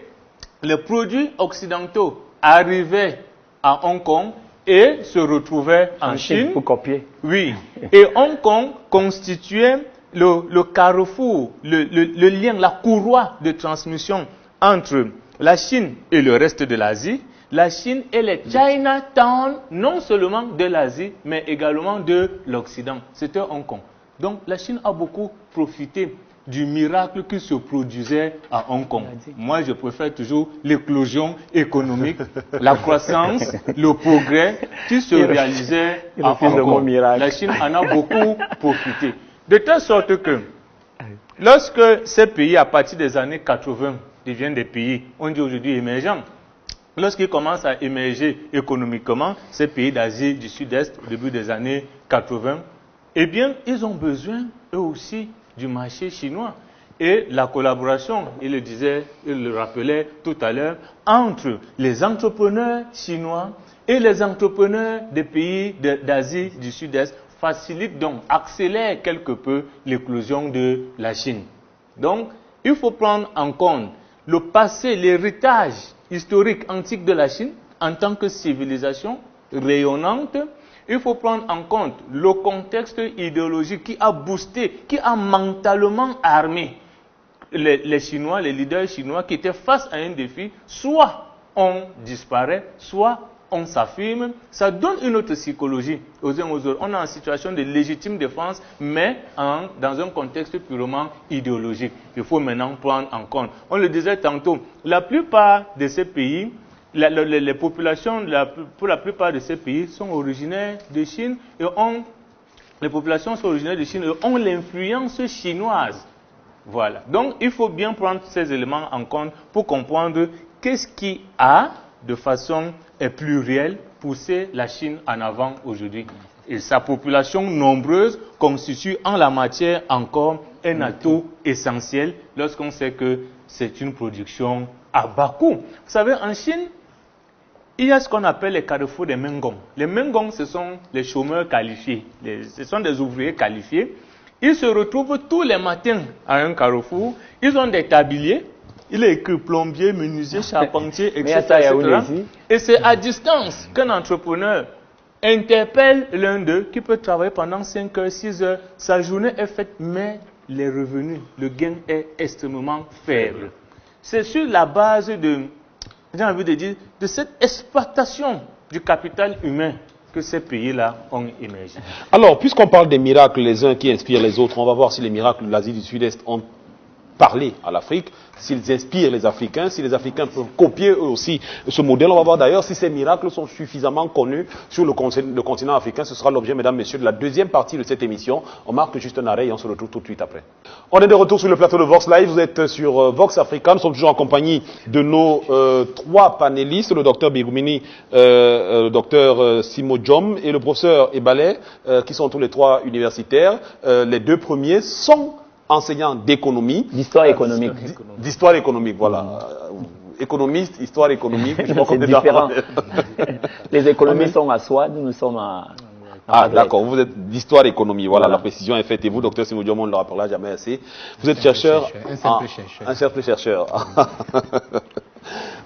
les produits occidentaux arrivaient à Hong Kong et se retrouvaient en Chine. Pour copier. Oui. Et Hong Kong constituait le carrefour, le lien, la courroie de transmission entre la Chine et le reste de l'Asie. La Chine est le Chinatown, non seulement de l'Asie, mais également de l'Occident. C'était Hong Kong. Donc la Chine a beaucoup profité du miracle qui se produisait à Hong Kong. Moi, je préfère toujours l'éclosion économique, la croissance, le progrès qui se réalisait à Hong Kong. La Chine en a beaucoup profité. De telle sorte que, lorsque ces pays, à partir des années 80, deviennent des pays, on dit aujourd'hui émergents, lorsqu'ils commencent à émerger économiquement, ces pays d'Asie du Sud-Est, au début des années 80, eh bien, ils ont besoin, eux aussi, du marché chinois. Et la collaboration, il le rappelait tout à l'heure, entre les entrepreneurs chinois et les entrepreneurs des pays d'Asie du Sud-Est facilite donc, accélère quelque peu l'éclosion de la Chine. Donc, il faut prendre en compte le passé, l'héritage historique antique de la Chine en tant que civilisation rayonnante. Il faut prendre en compte le contexte idéologique qui a boosté, qui a mentalement armé les Chinois, les leaders chinois qui étaient face à un défi. Soit on disparaît, soit on s'affirme. Ça donne une autre psychologie aux uns aux autres. On est en situation de légitime défense, mais dans un contexte purement idéologique. Il faut maintenant prendre en compte. On le disait tantôt, la plupart de ces pays, les populations, pour la plupart de ces pays, sont originaires de Chine et les populations sont originaires de Chine et ont l'influence chinoise. Voilà. Donc, il faut bien prendre ces éléments en compte pour comprendre qu'est-ce qui a, de façon plurielle, poussé la Chine en avant aujourd'hui. Et sa population nombreuse constitue en la matière encore un atout essentiel lorsqu'on sait que c'est une production à bas coût. Vous savez, en Chine, il y a ce qu'on appelle les carrefours des Mengong. Les Mengong, ce sont les chômeurs qualifiés. Ce sont des ouvriers qualifiés. Ils se retrouvent tous les matins à un carrefour. Ils ont des tabliers. Il est écrit plombier, menuisier, charpentier, etc. Et c'est à distance qu'un entrepreneur interpelle l'un d'eux qui peut travailler pendant 5 heures, 6 heures. Sa journée est faite, mais les revenus, le gain est extrêmement faible. C'est sur la base de, j'ai envie de dire, de cette exploitation du capital humain que ces pays-là ont émergé. Alors, puisqu'on parle des miracles les uns qui inspirent les autres, on va voir si les miracles de l'Asie du Sud-Est ont parlé à l'Afrique, s'ils inspirent les Africains, si les Africains peuvent copier eux aussi ce modèle. On va voir d'ailleurs si ces miracles sont suffisamment connus sur le continent africain. Ce sera l'objet, mesdames, messieurs, de la deuxième partie de cette émission. On marque juste un arrêt et on se retrouve tout de suite après. On est de retour sur le plateau de Vox Live. Vous êtes sur Vox Africa. Nous sommes toujours en compagnie de nos trois panélistes, le docteur Bigoumini, le docteur Simo Diom et le professeur Ebale, qui sont tous les trois universitaires. Les deux premiers sont enseignant d'économie. D'histoire économique. D'histoire économique, voilà. Économiste, histoire économique. C'est différent. Les économistes sont à Swad, nous sommes à... Ah, d'accord. Vous êtes d'histoire économie. Voilà, la précision est faite. Et vous, docteur Simo Diom, on ne le rappellera jamais assez. Vous êtes chercheur. Un simple chercheur.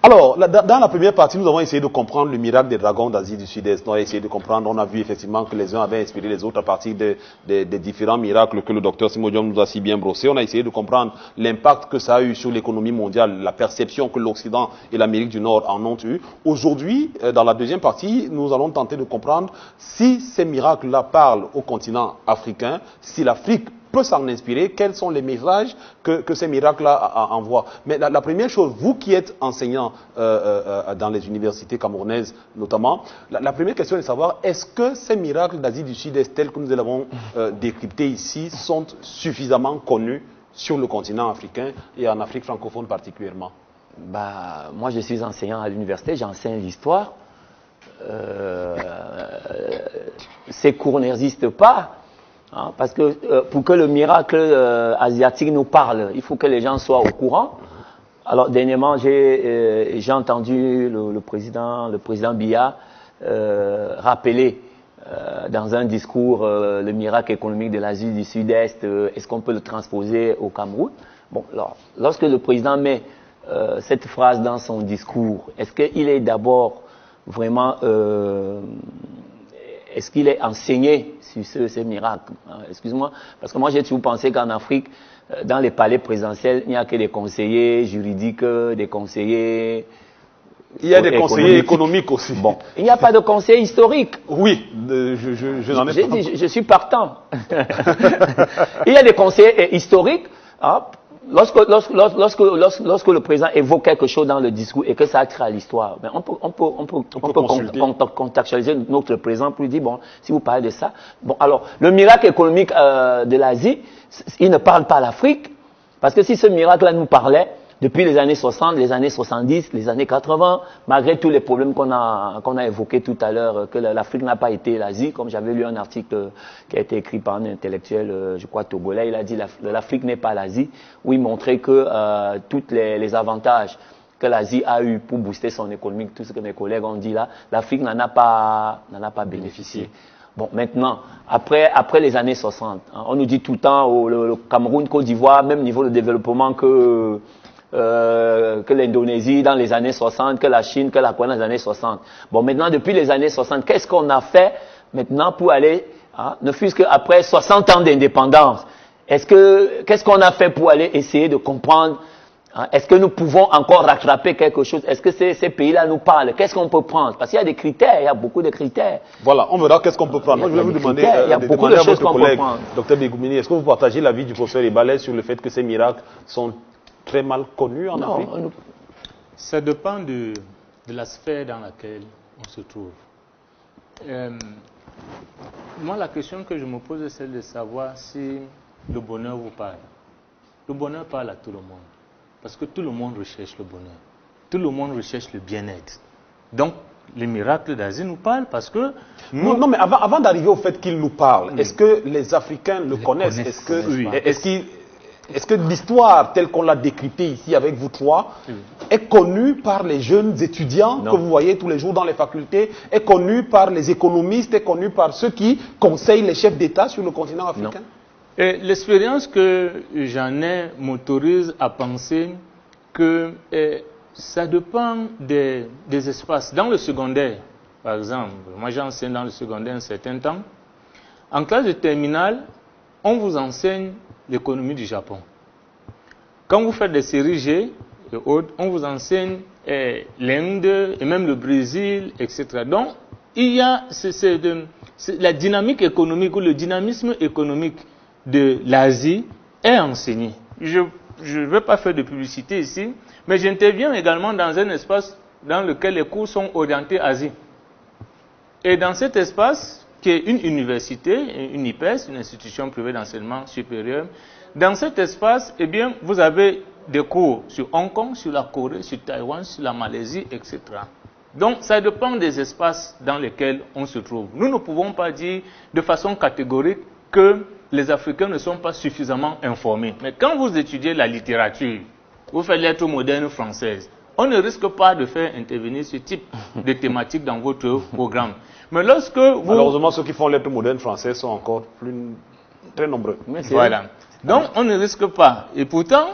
Alors, dans la première partie, nous avons essayé de comprendre le miracle des dragons d'Asie du Sud-Est. On a essayé de comprendre, on a vu effectivement que les uns avaient inspiré les autres à partir des différents miracles que le docteur Simo Diom nous a si bien brossé. On a essayé de comprendre l'impact que ça a eu sur l'économie mondiale, la perception que l'Occident et l'Amérique du Nord en ont eu. Aujourd'hui, dans la deuxième partie, nous allons tenter de comprendre si ces miracles-là parlent au continent africain, si l'Afrique peut s'en inspirer, quels sont les messages que ces miracles-là envoient. Mais la première chose, vous qui êtes enseignant dans les universités camerounaises notamment, la première question est de savoir, est-ce que ces miracles d'Asie du Sud-Est tels que nous les avons décryptés ici sont suffisamment connus sur le continent africain et en Afrique francophone particulièrement? Moi, je suis enseignant à l'université, j'enseigne l'histoire. Ces cours n'existent pas. Hein, parce que pour que le miracle asiatique nous parle, il faut que les gens soient au courant. Alors dernièrement, j'ai entendu le président Biya rappeler dans un discours le miracle économique de l'Asie du Sud-Est. Est-ce qu'on peut le transposer au Cameroun? Bon, alors, lorsque le président met cette phrase dans son discours, est-ce qu'il est d'abord vraiment est-ce qu'il est enseigné sur ces miracles? Excuse-moi, parce que moi j'ai toujours pensé qu'en Afrique, dans les palais présidentiels, il n'y a que des conseillers juridiques, des conseillers... Il y a des conseillers économiques aussi. Bon, il n'y a pas de conseiller historique. Oui, je n'en ai pas. Je suis partant. Il y a des conseillers historiques. Hein, Lorsque le président évoque quelque chose dans le discours et que ça attire à l'histoire, on peut contextualiser notre président pour lui dire, bon, si vous parlez de ça, bon, alors, le miracle économique de l'Asie, il ne parle pas à l'Afrique, parce que si ce miracle-là nous parlait, depuis les années 60, les années 70, les années 80, malgré tous les problèmes qu'on a évoqués tout à l'heure, que l'Afrique n'a pas été l'Asie, comme j'avais lu un article qui a été écrit par un intellectuel, je crois togolais, il a dit l'Afrique n'est pas l'Asie, où il montrait que tous les avantages que l'Asie a eu pour booster son économie, tout ce que mes collègues ont dit là, l'Afrique n'en a pas bénéficié. Bon, maintenant, après les années 60, hein, on nous dit tout le temps, le Cameroun, Côte d'Ivoire, même niveau de développement que l'Indonésie dans les années 60, que la Chine, que la Corée dans les années 60. Bon, maintenant, depuis les années 60, qu'est-ce qu'on a fait maintenant pour aller, hein, ne fût-ce qu'après 60 ans d'indépendance, qu'est-ce qu'on a fait pour aller essayer de comprendre, hein, est-ce que nous pouvons encore rattraper quelque chose? Est-ce que ces pays-là nous parlent? Qu'est-ce qu'on peut prendre? Parce qu'il y a des critères, il y a beaucoup de critères. Voilà, on verra qu'est-ce qu'on peut prendre. Moi, je vais vous demander, il y a beaucoup de choses qu'on peut prendre. Docteur Bigoumini, est-ce que vous partagez l'avis du professeur Ebale sur le fait que ces miracles sont très mal connus en Afrique? Ça dépend de la sphère dans laquelle on se trouve. Moi, la question que je me pose est celle de savoir si le bonheur vous parle. Le bonheur parle à tout le monde. Parce que tout le monde recherche le bonheur. Tout le monde recherche le bien-être. Donc, les miracles d'Asie nous parlent parce que... Non, mais avant d'arriver au fait qu'ils nous parlent, est-ce que les Africains le connaissent? Est-ce que l'histoire telle qu'on l'a décryptée ici avec vous trois est connue par les jeunes étudiants que vous voyez tous les jours dans les facultés, est connue par les économistes, est connue par ceux qui conseillent les chefs d'État sur le continent africain? L'expérience que j'en ai m'autorise à penser que ça dépend des espaces. Dans le secondaire, par exemple, moi j'enseigne dans le secondaire un certain temps, en classe de terminale, on vous enseigne l'économie du Japon. Quand vous faites des séries G et autres, on vous enseigne l'Inde et même le Brésil, etc. Donc, il y a la dynamique économique ou le dynamisme économique de l'Asie est enseigné. Je ne veux pas faire de publicité ici, mais j'interviens également dans un espace dans lequel les cours sont orientés Asie. Et dans cet espace, qui est une université, une IPES, une institution privée d'enseignement supérieur, dans cet espace, eh bien, vous avez des cours sur Hong Kong, sur la Corée, sur Taïwan, sur la Malaisie, etc. Donc, ça dépend des espaces dans lesquels on se trouve. Nous ne pouvons pas dire de façon catégorique que les Africains ne sont pas suffisamment informés. Mais quand vous étudiez la littérature, vous faites lettres modernes françaises, on ne risque pas de faire intervenir ce type de thématique dans votre programme. Mais lorsque vous... Malheureusement, ceux qui font lettres modernes françaises sont encore très nombreux. Voilà. Donc, on ne risque pas. Et pourtant,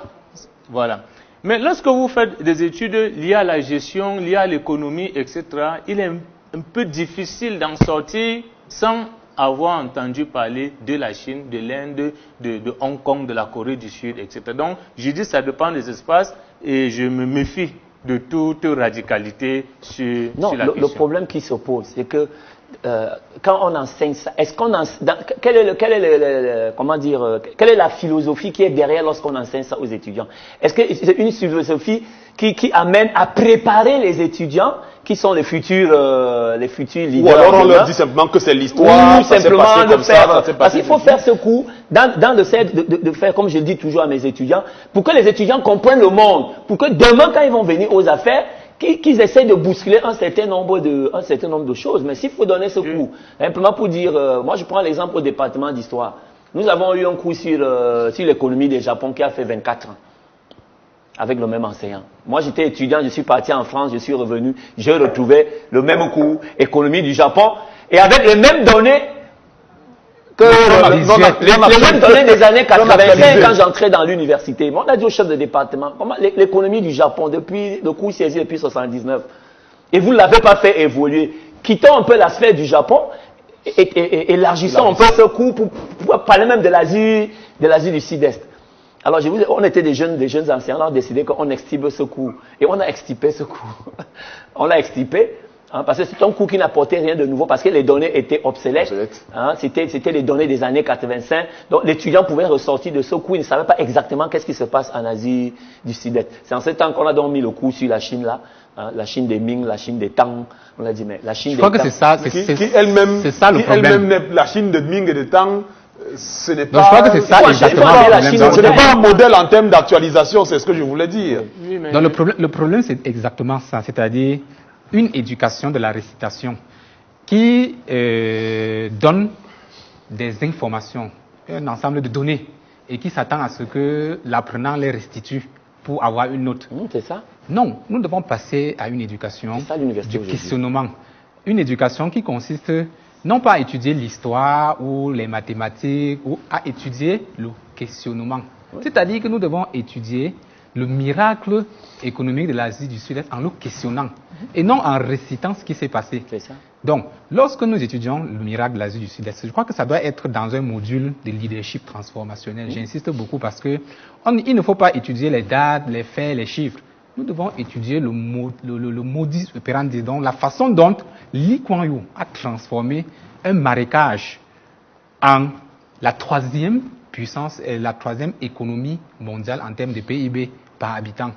voilà. Mais lorsque vous faites des études liées à la gestion, liées à l'économie, etc., il est un peu difficile d'en sortir sans avoir entendu parler de la Chine, de l'Inde, de Hong Kong, de la Corée du Sud, etc. Donc, je dis que ça dépend des espaces et je me méfie de toute radicalité sur la question. Le problème qui se pose, c'est que quand on enseigne ça, est-ce qu'on quelle est la philosophie qui est derrière lorsqu'on enseigne ça aux étudiants? Est-ce que c'est une philosophie qui amène à préparer les étudiants qui sont les futurs leaders? Ou alors on leur dit simplement que c'est l'histoire, ou simplement de faire, parce qu'il faut faire ce coup dans le fait de faire, comme je dis toujours à mes étudiants, pour que les étudiants comprennent le monde, pour que demain quand ils vont venir aux affaires, qu'ils essaient de bousculer un certain nombre de choses. Mais s'il faut donner ce cours, simplement pour dire, moi je prends l'exemple au département d'histoire. Nous avons eu un cours sur l'économie du Japon qui a fait 24 ans, avec le même enseignant. Moi j'étais étudiant, je suis parti en France, je suis revenu, j'ai retrouvé le même cours, économie du Japon, et avec les mêmes données que les mêmes données des années 85 quand j'entrais dans l'université. On a dit au chef de département, comment l'économie du Japon, depuis le cours saisi depuis 79, et vous ne l'avez pas fait évoluer. Quittons un peu la sphère du Japon et élargissons un peu ce cours pour parler même de l'Asie du Sud-Est. Alors, on était des jeunes enseignants, on a décidé qu'on extirpe ce cours. Et on a extirpé ce cours. On l'a extirpé. Parce que c'est un cours qui n'apportait rien de nouveau, parce que les données étaient obsolètes. C'était les données des années 85. Donc l'étudiant pouvait ressortir de ce cours, il ne savait pas exactement qu'est-ce qui se passe en Asie du Sud-Est. C'est en ce temps qu'on a donc mis le cours sur la Chine là, la Chine des Ming, la Chine des Tang. On a dit mais la Chine des Tang. Je crois que c'est ça, c'est ça le problème. La Chine de Ming et de Tang. Ce n'est pas, je crois que c'est ça exactement ce n'est pas un modèle en termes d'actualisation, c'est ce que je voulais dire. Oui, mais... Donc le problème c'est exactement ça, c'est-à-dire une éducation de la récitation qui donne des informations, un ensemble de données, et qui s'attend à ce que l'apprenant les restitue pour avoir une note. C'est ça? Non, nous devons passer à une éducation du questionnement. Une éducation qui consiste non pas à étudier l'histoire ou les mathématiques, ou à étudier le questionnement. Oui. C'est-à-dire que nous devons étudier le miracle économique de l'Asie du Sud-Est en le questionnant et non en récitant ce qui s'est passé. Ça. Donc, lorsque nous étudions le miracle de l'Asie du Sud-Est, je crois que ça doit être dans un module de leadership transformationnel. J'insiste beaucoup parce que il ne faut pas étudier les dates, les faits, les chiffres. Nous devons étudier le modus operandi, donc la façon dont Lee Kuan Yew a transformé un marécage en la troisième puissance et la troisième économie mondiale en termes de PIB par habitant.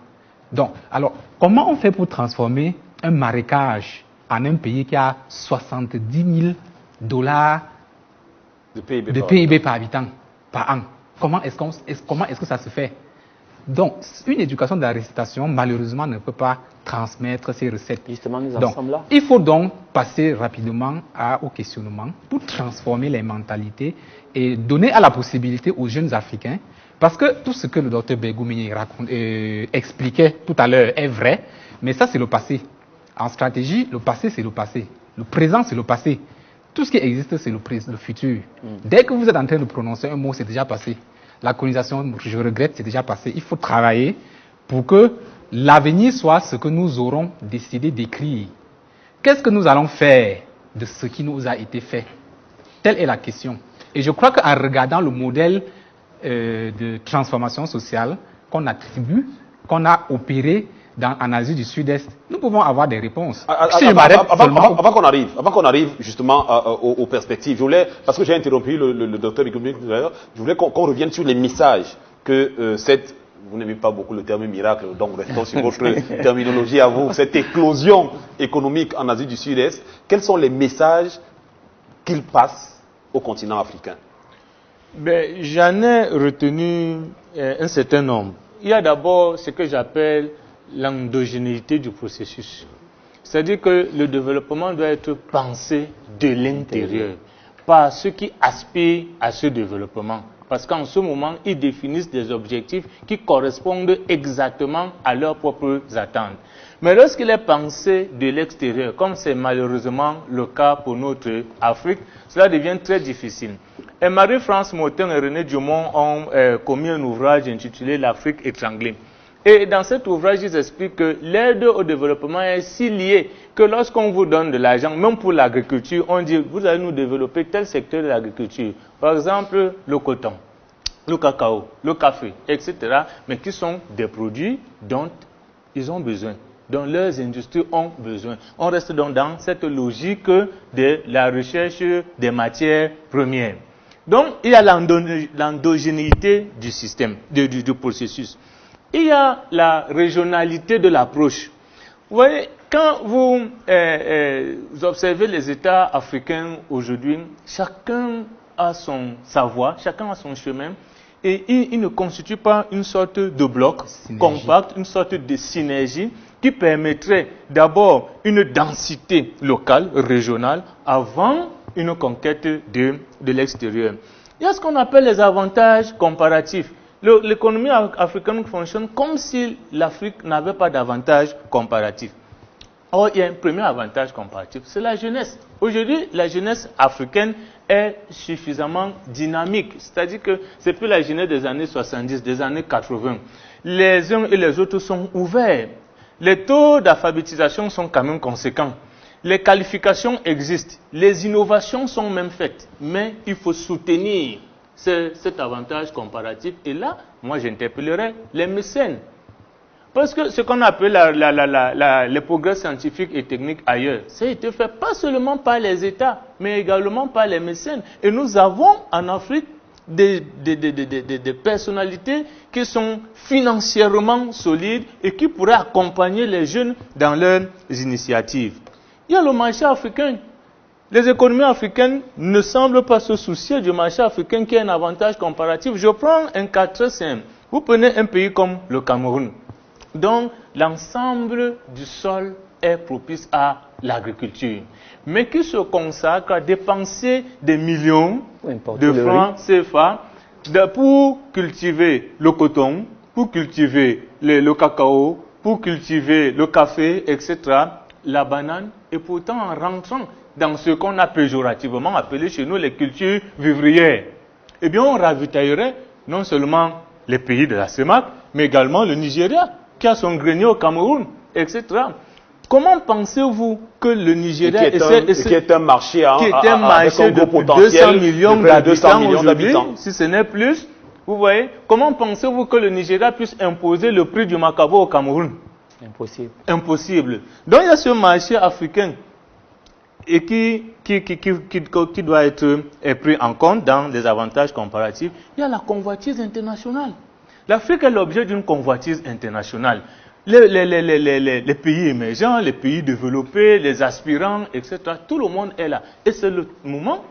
Donc, alors, comment on fait pour transformer un marécage en un pays qui a 70 000 $ de PIB par habitant par an? Comment est-ce que ça se fait? Donc, une éducation de la récitation, malheureusement, ne peut pas transmettre ces recettes. Justement, nous en sommes là. Il faut donc passer rapidement au questionnement pour transformer les mentalités et donner à la possibilité aux jeunes Africains, parce que tout ce que le docteur Begoumini expliquait tout à l'heure est vrai, mais ça c'est le passé. En stratégie, le passé c'est le passé. Le présent c'est le passé. Tout ce qui existe c'est le futur. Dès que vous êtes en train de prononcer un mot, c'est déjà passé. La colonisation, je regrette, c'est déjà passé. Il faut travailler pour que l'avenir soit ce que nous aurons décidé d'écrire. Qu'est-ce que nous allons faire de ce qui nous a été fait? Telle est la question. Et je crois qu'en regardant le modèle de transformation sociale qu'on attribue, qu'on a opéré en Asie du Sud-Est, nous pouvons avoir des réponses. Avant qu'on arrive justement aux perspectives, parce que j'ai interrompu le docteur économique tout à l'heure, je voulais qu'on revienne sur les messages que vous n'aimez pas beaucoup le terme miracle, donc restons sur votre terminologie à vous, cette éclosion économique en Asie du Sud-Est, quels sont les messages qu'il passe au continent africain? J'en ai retenu un certain nombre. Il y a d'abord ce que j'appelle l'endogénéité du processus. C'est-à-dire que le développement doit être pensé de l'intérieur, par ceux qui aspirent à ce développement. Parce qu'en ce moment, ils définissent des objectifs qui correspondent exactement à leurs propres attentes. Mais lorsqu'il est pensé de l'extérieur, comme c'est malheureusement le cas pour notre Afrique, cela devient très difficile. Et Marie-France Motin et René Dumont ont commis un ouvrage intitulé « L'Afrique étranglée ». Et dans cet ouvrage, ils expliquent que l'aide au développement est si liée que lorsqu'on vous donne de l'argent, même pour l'agriculture, on dit « vous allez nous développer tel secteur de l'agriculture ». Par exemple, le coton, le cacao, le café, etc. Mais qui sont des produits dont ils ont besoin, dont leurs industries ont besoin. On reste donc dans cette logique de la recherche des matières premières. Donc, il y a l'endogénéité du système, du processus. Il y a la régionalité de l'approche. Vous voyez, quand vous observez les États africains aujourd'hui, chacun a sa voie, chacun a son chemin, et il ne constitue pas une sorte de bloc compact, une sorte de synergie qui permettrait d'abord une densité locale, régionale, avant une conquête de l'extérieur. Il y a ce qu'on appelle les avantages comparatifs. L'économie africaine fonctionne comme si l'Afrique n'avait pas d'avantages comparatifs. Or, il y a un premier avantage comparatif, c'est la jeunesse. Aujourd'hui, la jeunesse africaine est suffisamment dynamique. C'est-à-dire que ce n'est plus la jeunesse des années 70, des années 80. Les uns et les autres sont ouverts. Les taux d'alphabétisation sont quand même conséquents. Les qualifications existent. Les innovations sont même faites. Mais il faut soutenir cet avantage comparatif. Et là, moi, j'interpellerai les mécènes. Parce que ce qu'on appelle les progrès scientifiques et techniques ailleurs, ça a été fait pas seulement par les États, mais également par les mécènes. Et nous avons en Afrique des personnalités qui sont financièrement solides et qui pourraient accompagner les jeunes dans leurs initiatives. Il y a le marché africain. Les économies africaines ne semblent pas se soucier du marché africain qui a un avantage comparatif. Je prends un cas très simple. Vous prenez un pays comme le Cameroun, dont l'ensemble du sol est propice à l'agriculture, mais qui se consacre à dépenser des millions de francs CFA pour cultiver le coton, pour cultiver le cacao, pour cultiver le café, etc., la banane, et pourtant en rentrant dans ce qu'on a péjorativement appelé chez nous les cultures vivrières, eh bien on ravitaillerait non seulement les pays de la CEMAC, mais également le Nigeria, qui a son grenier au Cameroun, etc. Comment pensez-vous que le Nigeria qui est un marché de 200 millions d'habitants aujourd'hui, si ce n'est plus, vous voyez, comment pensez-vous que le Nigeria puisse imposer le prix du macabo au Cameroun? Impossible. Impossible. Donc il y a ce marché africain et qui doit être pris en compte dans les avantages comparatifs. Il y a la convoitise internationale. L'Afrique est l'objet d'une convoitise internationale. Les pays émergents, les pays développés, les aspirants, etc., tout le monde est là. Et c'est le moment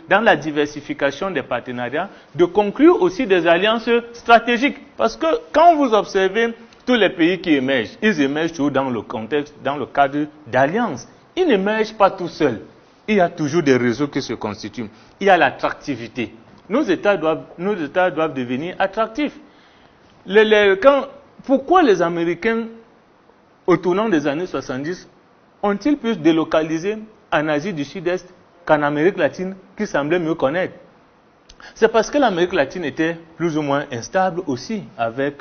dans la diversification des partenariats, de conclure aussi des alliances stratégiques. Parce que quand vous observez tous les pays qui émergent, ils émergent toujours dans le contexte, dans le cadre d'alliances. Ils n'émergent pas tout seuls. Il y a toujours des réseaux qui se constituent. Il y a l'attractivité. Nos États doivent devenir attractifs. Pourquoi les Américains, au tournant des années 70, ont-ils pu se délocaliser en Asie du Sud-Est qu'en Amérique latine, qui semblait mieux connaître? C'est parce que l'Amérique latine était plus ou moins instable aussi, avec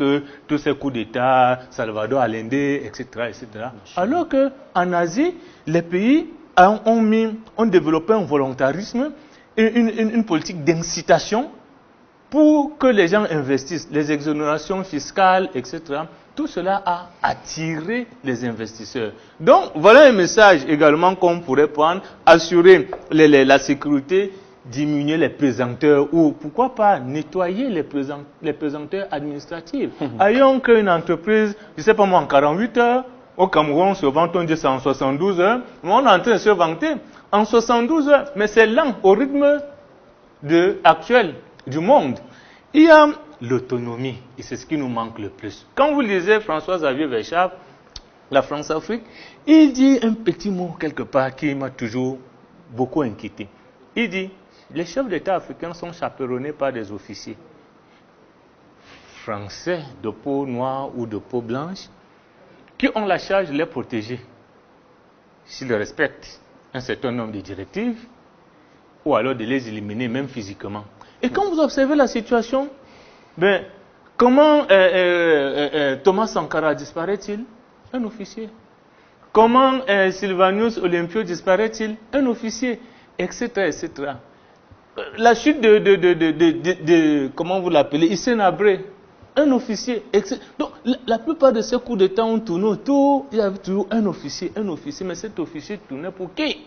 tous ces coups d'État, Salvador Allende, etc., etc. Alors qu'en Asie, les pays ont développé un volontarisme, une politique d'incitation pour que les gens investissent, les exonérations fiscales, etc., tout cela a attiré les investisseurs. Donc, voilà un message également qu'on pourrait prendre, assurer la sécurité, diminuer les pesanteurs ou pourquoi pas nettoyer les pesanteurs administratifs. Ayons qu'une entreprise, je ne sais pas moi, en 48 heures, au Cameroun, on se vante, on dit c'est en 72 heures, mais on est en train de se vanter en 72 heures, mais c'est lent au rythme actuel du monde. Il y a l'autonomie, et c'est ce qui nous manque le plus. Quand vous lisez François-Xavier Verschaff, La France-Afrique, il dit un petit mot quelque part qui m'a toujours beaucoup inquiété. Il dit, les chefs d'État africains sont chaperonnés par des officiers français de peau noire ou de peau blanche qui ont la charge de les protéger s'ils respectent un certain nombre de directives ou alors de les éliminer même physiquement. Et quand vous observez la situation, ben, comment Thomas Sankara disparaît-il? Un officier. Comment Sylvanus Olympio disparaît-il? Un officier, etc., etc. La chute comment vous l'appelez, Hissène Habré, un officier, etc. Donc, la plupart de ces coups d'État ont tourné autour, il y avait toujours un officier, mais cet officier tournait pour qui?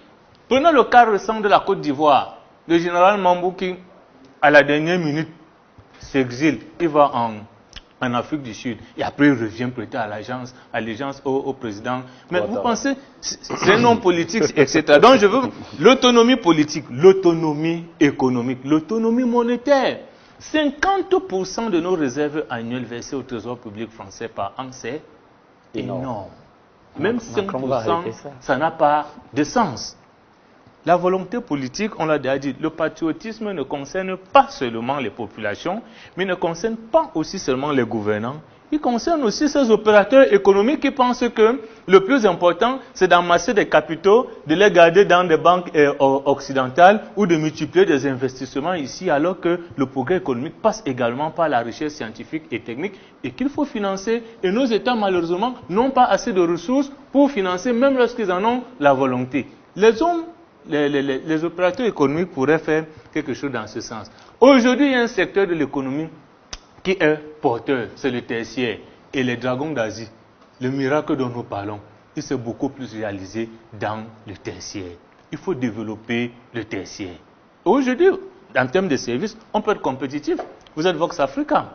Prenons le cas récent de la Côte d'Ivoire, le général Mambouki, à la dernière minute, s'exile, il va en Afrique du Sud, et après il revient prêter allégeance au président. Mais vous pensez, c'est un nom politique, etc. Donc je veux l'autonomie politique, l'autonomie économique, l'autonomie monétaire. 50% de nos réserves annuelles versées au Trésor public français par an, c'est énorme. Même 5%, ça n'a pas de sens. La volonté politique, on l'a déjà dit, le patriotisme ne concerne pas seulement les populations, mais ne concerne pas aussi seulement les gouvernants. Il concerne aussi ces opérateurs économiques qui pensent que le plus important, c'est d'amasser des capitaux, de les garder dans des banques occidentales ou de multiplier des investissements ici, alors que le progrès économique passe également par la recherche scientifique et technique et qu'il faut financer. Et nos États, malheureusement, n'ont pas assez de ressources pour financer, même lorsqu'ils en ont la volonté. Les opérateurs économiques pourraient faire quelque chose dans ce sens. Aujourd'hui, il y a un secteur de l'économie qui est porteur, c'est le tertiaire. Et les dragons d'Asie, le miracle dont nous parlons, il s'est beaucoup plus réalisé dans le tertiaire. Il faut développer le tertiaire. Aujourd'hui, en termes de services, on peut être compétitif. Vous êtes Vox Africa.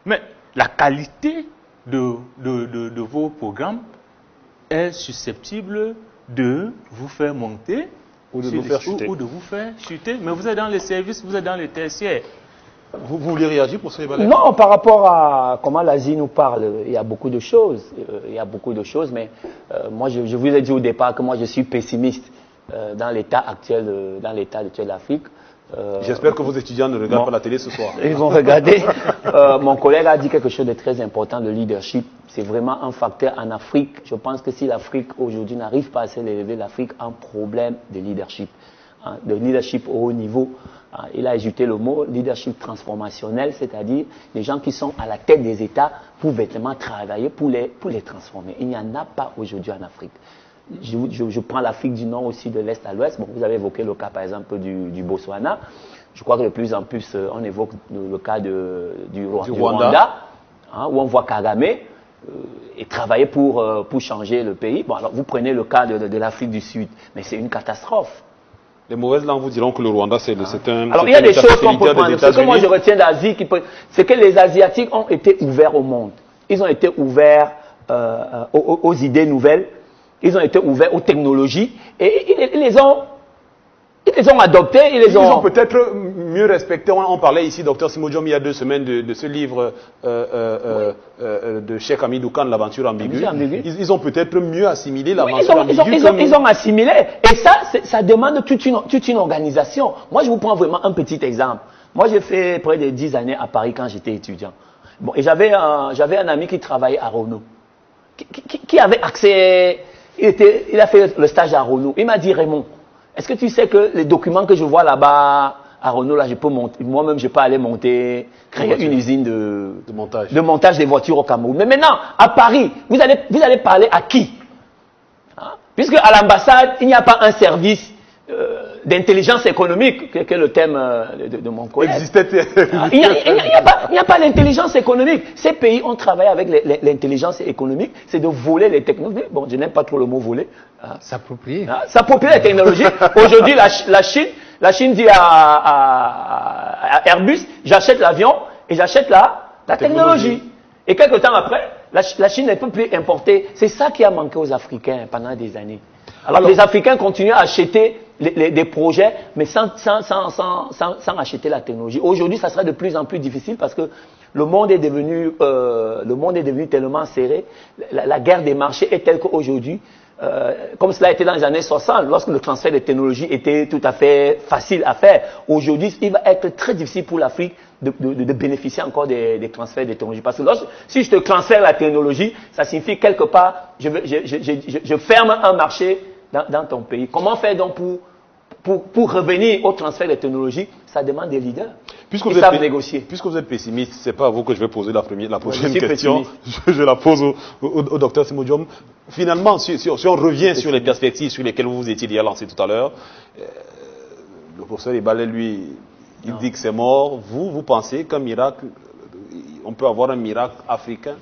Mais la qualité de vos programmes est susceptible de vous faire monter ou de vous faire chuter. Ou de vous faire chuter. Mais vous êtes dans les services, vous êtes dans les tertiaires. Vous voulez réagir pour ce débat? Non, par rapport à comment l'Asie nous parle, il y a beaucoup de choses. Mais moi, je vous ai dit au départ que moi, je suis pessimiste dans l'état actuel de l'Afrique. J'espère que vos étudiants ne regardent pas la télé ce soir. Ils vont regarder. Mon collègue a dit quelque chose de très important, le leadership. C'est vraiment un facteur en Afrique. Je pense que si l'Afrique aujourd'hui n'arrive pas à s'élever, l'Afrique a un problème de leadership. De leadership au haut niveau. Il a ajouté le mot leadership transformationnel, c'est-à-dire les gens qui sont à la tête des États pour véritablement travailler, pour les transformer. Il n'y en a pas aujourd'hui en Afrique. Je prends l'Afrique du Nord aussi, de l'Est à l'Ouest. Bon, vous avez évoqué le cas, par exemple, du Botswana. Je crois que de plus en plus, on évoque le cas du Rwanda, où on voit Kagame et travailler pour changer le pays. Bon, alors vous prenez le cas de l'Afrique du Sud, mais c'est une catastrophe. Les mauvaises langues vous diront que le Rwanda, c'est un... Alors il y a des choses qu'on peut prendre. Ce que moi je retiens d'Asie, c'est que les Asiatiques ont été ouverts au monde. Ils ont été ouverts aux idées nouvelles. Ils ont été ouverts aux technologies et ils les ont adoptés. Ils ont peut-être mieux respecté. On parlait ici, docteur Simodjom, il y a 2 semaines, de ce livre de Cheikh Hamidou Khan, L'aventure ambiguë. Ils ont peut-être mieux assimilé l'aventure ambiguë. Ils ont assimilé. Et ça demande toute une organisation. Moi, je vous prends vraiment un petit exemple. Moi, j'ai fait près de 10 années à Paris quand j'étais étudiant. Bon, et j'avais un ami qui travaillait à Renault, qui avait accès... Il a fait le stage à Renault. Il m'a dit, Raymond, est-ce que tu sais que les documents que je vois là-bas à Renault, là, je peux monter, moi-même, je peux aller créer une usine de montage des voitures au Cameroun. Mais maintenant, à Paris, vous allez parler à qui? Puisque à l'ambassade, il n'y a pas un service d'intelligence économique, que le thème de mon collègue. Il n'y a pas l'intelligence économique. Ces pays ont travaillé avec l'intelligence économique, c'est de voler les technologies. Bon, je n'aime pas trop le mot voler. S'approprier. S'approprier les technologies. Aujourd'hui, la Chine dit à Airbus, j'achète l'avion et j'achète la technologie. Et quelques temps après, la Chine ne peut plus importer. C'est ça qui a manqué aux Africains pendant des années. Alors les Africains continuent à acheter des projets, mais sans acheter la technologie. Aujourd'hui, ça sera de plus en plus difficile parce que le monde est devenu tellement serré. La guerre des marchés est telle qu'aujourd'hui, comme cela a été dans les années 60, lorsque le transfert de technologie était tout à fait facile à faire. Aujourd'hui, il va être très difficile pour l'Afrique de bénéficier encore des transferts de technologie. Parce que si je te transfère la technologie, ça signifie quelque part, je ferme un marché dans ton pays. Comment faire donc pour revenir au transfert de technologie? Ça demande des leaders qui savent négocier. Puisque vous êtes pessimiste, c'est pas à vous que je vais poser la prochaine question. Je la pose au docteur Simodium. Finalement, si on revient sur les perspectives sur lesquelles vous vous étiez déjà lancé tout à l'heure, le professeur Ibalé, lui, il dit que c'est mort. Vous pensez qu'un miracle, on peut avoir un miracle africain?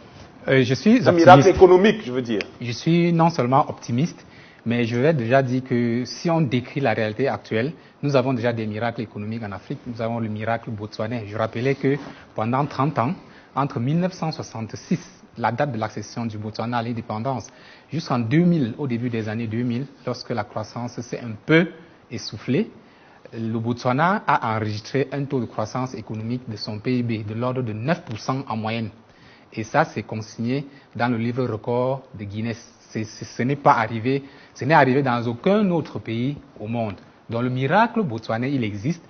Je suis optimiste. Un miracle économique, je veux dire. Je suis non seulement optimiste, mais je vais déjà dire que si on décrit la réalité actuelle, nous avons déjà des miracles économiques en Afrique. Nous avons le miracle botswanais. Je rappelais que pendant 30 ans, entre 1966, la date de l'accession du Botswana à l'indépendance, jusqu'en 2000, au début des années 2000, lorsque la croissance s'est un peu essoufflée, le Botswana a enregistré un taux de croissance économique de son PIB de l'ordre de 9% en moyenne. Et ça, c'est consigné dans le livre record de Guinness. Ce n'est arrivé dans aucun autre pays au monde. Donc le miracle botswanais, il existe.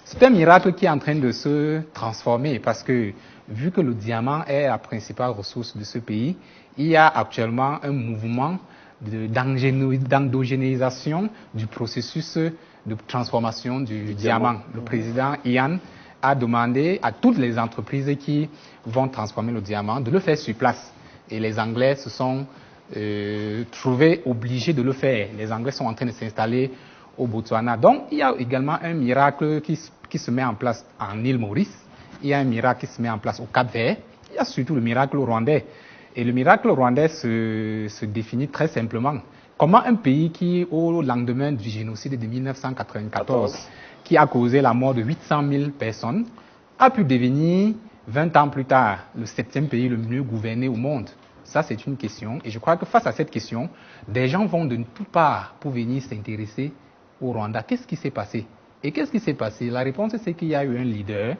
C'est un miracle qui est en train de se transformer parce que, vu que le diamant est la principale ressource de ce pays, il y a actuellement un mouvement d'endogénéisation du processus de transformation du diamant. Le président Ian a demandé à toutes les entreprises qui vont transformer le diamant de le faire sur place. Et les Anglais se sont trouvés obligés de le faire. Les Anglais sont en train de s'installer au Botswana. Donc, il y a également un miracle qui se met en place en île Maurice. Il y a un miracle qui se met en place au Cap-Vert. Il y a surtout le miracle rwandais. Et le miracle rwandais se définit très simplement. Comment un pays qui, au lendemain du génocide de 1994, qui a causé la mort de 800 000 personnes, a pu devenir, 20 ans plus tard, le 7e pays le mieux gouverné au monde? Ça, c'est une question. Et je crois que face à cette question, des gens vont de toutes parts pour venir s'intéresser au Rwanda. Qu'est-ce qui s'est passé? Et qu'est-ce qui s'est passé? La réponse, c'est qu'il y a eu un leader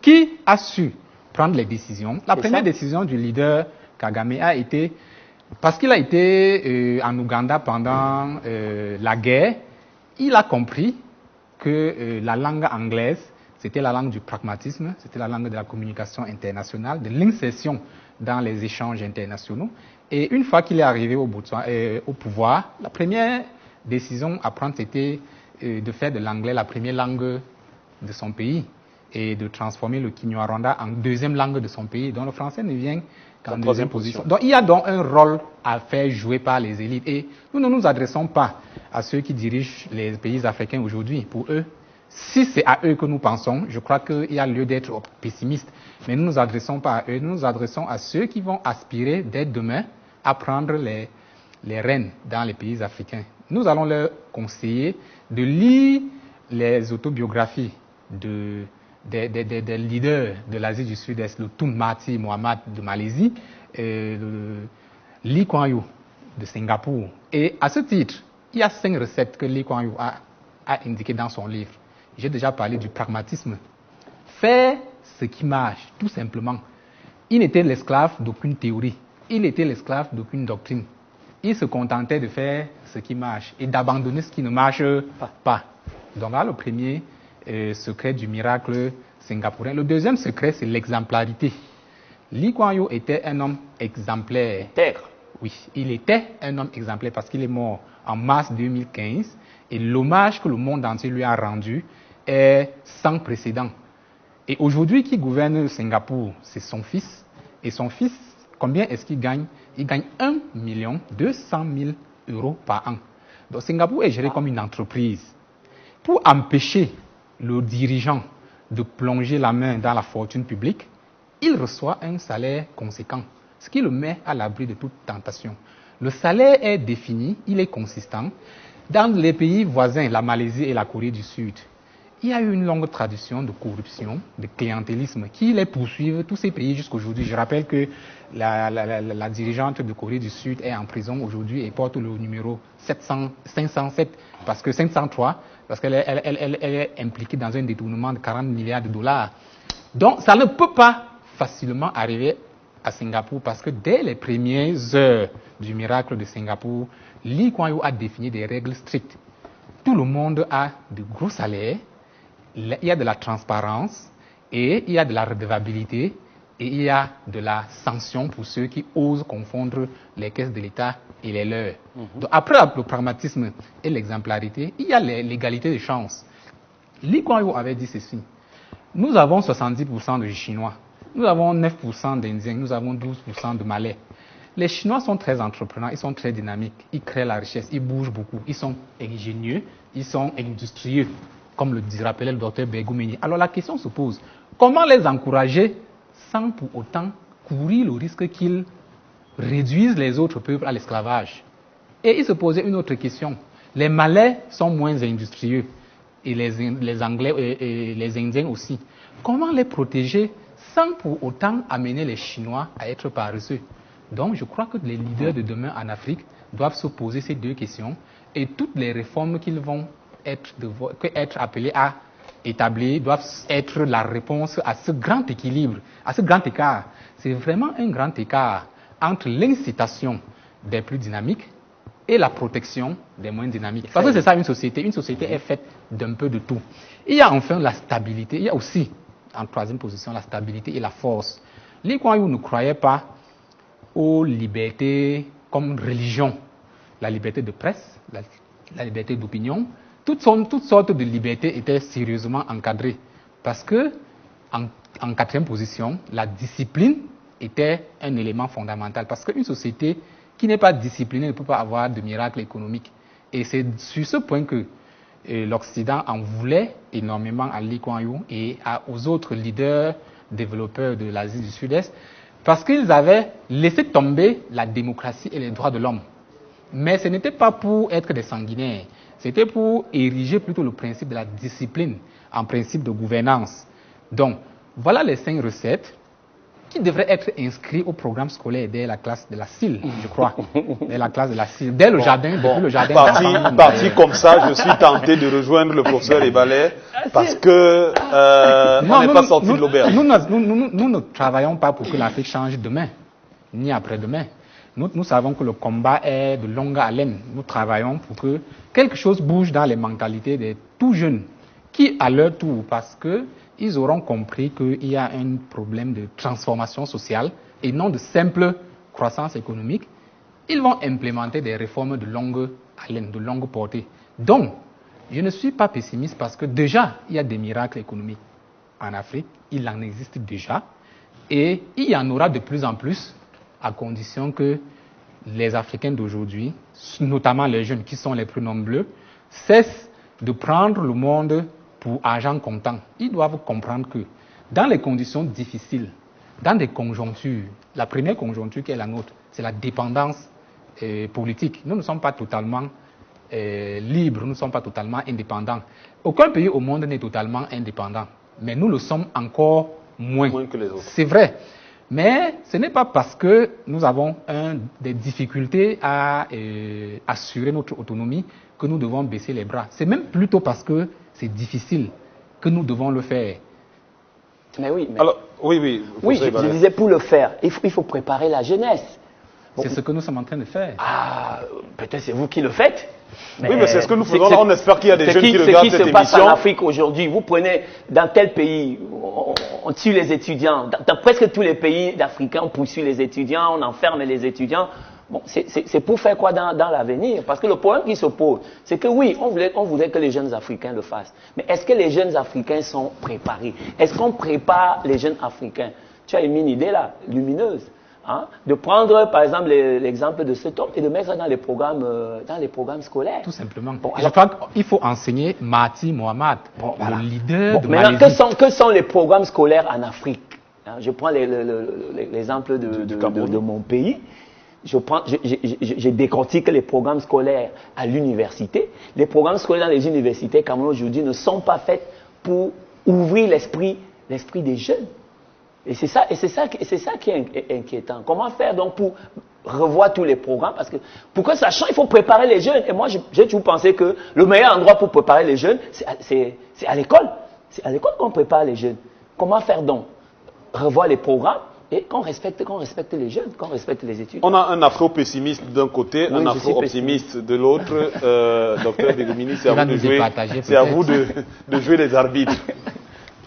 qui a su prendre les décisions. La première décision du leader Kagame a été, parce qu'il a été en Ouganda pendant la guerre, il a compris que la langue anglaise, c'était la langue du pragmatisme, c'était la langue de la communication internationale, de l'insertion dans les échanges internationaux. Et une fois qu'il est arrivé au pouvoir, la première décision à prendre, c'était de faire de l'anglais la première langue de son pays et de transformer le Kinyarwanda en deuxième langue de son pays. Donc le français ne vient qu'en deuxième position. Donc il y a donc un rôle à faire jouer par les élites. Et nous ne nous adressons pas à ceux qui dirigent les pays africains aujourd'hui. Pour eux, si c'est à eux que nous pensons, je crois qu'il y a lieu d'être pessimiste. Mais nous ne nous adressons pas à eux, nous nous adressons à ceux qui vont aspirer dès demain à prendre les rênes dans les pays africains. Nous allons leur conseiller de lire les autobiographies des leaders de l'Asie du Sud-Est, le Tun Mahathir Mohamad de Malaisie, Lee Kuan Yew de Singapour. Et à ce titre, il y a 5 recettes que Lee Kuan Yew a indiquées dans son livre. J'ai déjà parlé du pragmatisme. Faire ce qui marche, tout simplement. Il n'était l'esclave d'aucune théorie. Il n'était l'esclave d'aucune doctrine. Il se contentait de faire ce qui marche et d'abandonner ce qui ne marche pas. Donc là, le premier secret du miracle singapourien. Le deuxième secret, c'est l'exemplarité. Lee Kuan Yew était un homme exemplaire. Oui, il était un homme exemplaire parce qu'il est mort en mars 2015 et l'hommage que le monde entier lui a rendu est sans précédent. Et aujourd'hui, qui gouverne Singapour, c'est son fils. Et son fils, combien est-ce qu'il gagne? Il gagne 1 200 000 € par an. Donc Singapour est géré comme une entreprise. pour empêcher le dirigeant de plonger la main dans la fortune publique, il reçoit un salaire conséquent, ce qui le met à l'abri de toute tentation. Le salaire est défini, il est consistant. Dans les pays voisins, la Malaisie et la Corée du Sud, il y a eu une longue tradition de corruption, de clientélisme qui les poursuivent, tous ces pays jusqu'à aujourd'hui. Je rappelle que la dirigeante de Corée du Sud est en prison aujourd'hui et porte le numéro 507, parce que 503, parce qu'elle est impliquée dans un détournement de 40 milliards de dollars. Donc, ça ne peut pas facilement arriver à Singapour parce que dès les premières heures du miracle de Singapour, Lee Kuan Yew a défini des règles strictes. Tout le monde a de gros salaires, il y a de la transparence, et il y a de la redevabilité, et il y a de la sanction pour ceux qui osent confondre les caisses de l'État et les leurs. Donc, après le pragmatisme et l'exemplarité, il y a l'égalité des chances. Lee Kuan Yew avait dit ceci: nous avons 70% de Chinois, nous avons 9% d'Indiens, nous avons 12% de Malais. Les Chinois sont très entrepreneurs, ils sont très dynamiques, ils créent la richesse, ils bougent beaucoup, ils sont ingénieux, ils sont industrieux, comme le rappelait le docteur Begoumeni. Alors la question se pose, comment les encourager sans pour autant courir le risque qu'ils réduisent les autres peuples à l'esclavage? Et il se posait une autre question. Les Malais sont moins industrieux, et les Anglais et les Indiens aussi. Comment les protéger sans pour autant amener les Chinois à être paresseux? Donc je crois que les leaders de demain en Afrique doivent se poser ces deux questions, et toutes les réformes qu'ils vont être appelés à établir doivent être la réponse à ce grand équilibre, à ce grand écart. C'est vraiment un grand écart entre l'incitation des plus dynamiques et la protection des moins dynamiques. Parce que c'est ça une société. Une société est faite d'un peu de tout. Il y a enfin la stabilité. Il y a aussi, en troisième position, la stabilité et la force. Lee Kuan Yew ne croyait pas aux libertés comme religion. La liberté de presse, la liberté d'opinion, toutes sortes de libertés étaient sérieusement encadrées. Parce que, en quatrième position, la discipline était un élément fondamental. Parce qu'une société qui n'est pas disciplinée ne peut pas avoir de miracle économique. Et c'est sur ce point que l'Occident en voulait énormément à Lee Kuan Yew et aux autres leaders développeurs de l'Asie du Sud-Est, parce qu'ils avaient laissé tomber la démocratie et les droits de l'homme. Mais ce n'était pas pour être des sanguinaires, c'était pour ériger plutôt le principe de la discipline en principe de gouvernance. Donc, voilà les 5 recettes qui devraient être inscrites au programme scolaire dès la classe de la CIL, je crois. Dès la classe de la CIL, dès le jardin, depuis le jardin. Parti comme ça, je suis tenté de rejoindre le professeur Ebalé parce que on n'est pas sorti de l'auberge. Nous ne travaillons pas pour que l'Afrique change demain, ni après-demain. Nous savons que le combat est de longue haleine. Nous travaillons pour que quelque chose bouge dans les mentalités des tout jeunes qui, à leur tour, parce qu'ils auront compris qu'il y a un problème de transformation sociale et non de simple croissance économique, ils vont implémenter des réformes de longue haleine, de longue portée. Donc, je ne suis pas pessimiste parce que déjà, il y a des miracles économiques en Afrique, il en existe déjà, et il y en aura de plus en plus à condition que les Africains d'aujourd'hui, notamment les jeunes qui sont les plus nombreux, cessent de prendre le monde pour argent comptant. Ils doivent comprendre que dans les conditions difficiles, dans des conjonctures, la première conjoncture qui est la nôtre, c'est la dépendance politique. Nous ne sommes pas totalement libres, nous ne sommes pas totalement indépendants. Aucun pays au monde n'est totalement indépendant, mais nous le sommes encore moins que les autres. C'est vrai. Mais ce n'est pas parce que nous avons des difficultés à assurer notre autonomie que nous devons baisser les bras. C'est même plutôt parce que c'est difficile que nous devons le faire. Mais oui. Mais... Alors, oui, je disais pour le faire, il faut préparer la jeunesse. C'est ce que nous sommes en train de faire. Ah, peut-être c'est vous qui le faites. Oui, mais c'est ce que nous faisons là. On espère qu'il y a des jeunes qui regardent cette émission. Ce qui se passe en Afrique aujourd'hui, vous prenez dans tel pays, on tue les étudiants. Dans presque tous les pays d'Africains, on poursuit les étudiants, on enferme les étudiants. Bon, c'est pour faire quoi dans l'avenir? Parce que le problème qui se pose, c'est que oui, on voudrait que les jeunes Africains le fassent. Mais est-ce que les jeunes Africains sont préparés? Est-ce qu'on prépare les jeunes Africains? Tu as émis une idée là, lumineuse. hein, de prendre par exemple l'exemple de cet homme et de mettre ça dans les programmes scolaires. Tout simplement. Bon, je crois qu'il faut enseigner Mahathir Mohamad, voilà. le leader de maintenant, Malaisie. que sont les programmes scolaires en Afrique? Hein, je prends l'exemple de mon pays. J'ai décortiqué les programmes scolaires à l'université. Les programmes scolaires dans les universités Cameroun aujourd'hui ne sont pas faits pour ouvrir l'esprit des jeunes. Et c'est ça qui est inquiétant. Comment faire donc pour revoir tous les programmes? Parce que pour que ça change, il faut préparer les jeunes. Et moi, j'ai toujours pensé que le meilleur endroit pour préparer les jeunes, c'est à l'école. C'est à l'école qu'on prépare les jeunes. Comment faire donc? Revoir les programmes et qu'on respecte les jeunes, qu'on respecte les études. On a un afro-pessimiste d'un côté, oui, un afro-optimiste de l'autre. Docteur Degomini, c'est à vous de jouer les arbitres.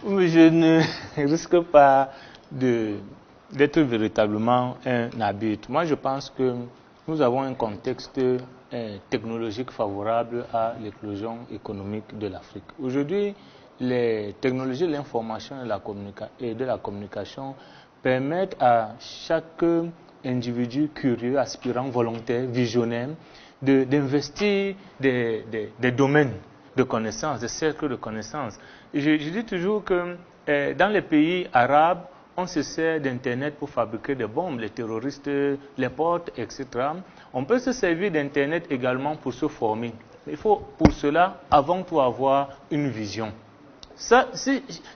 Oui, je ne risque pas d'être véritablement un arbitre. Moi, je pense que nous avons un contexte technologique favorable à l'éclosion économique de l'Afrique. Aujourd'hui, les technologies de l'information et de la communication permettent à chaque individu curieux, aspirant, volontaire, visionnaire, d'investir des domaines de connaissances, des cercles de connaissances. Je dis toujours que dans les pays arabes, on se sert d'Internet pour fabriquer des bombes, les terroristes les portent, etc. On peut se servir d'Internet également pour se former. Il faut pour cela avant tout avoir une vision.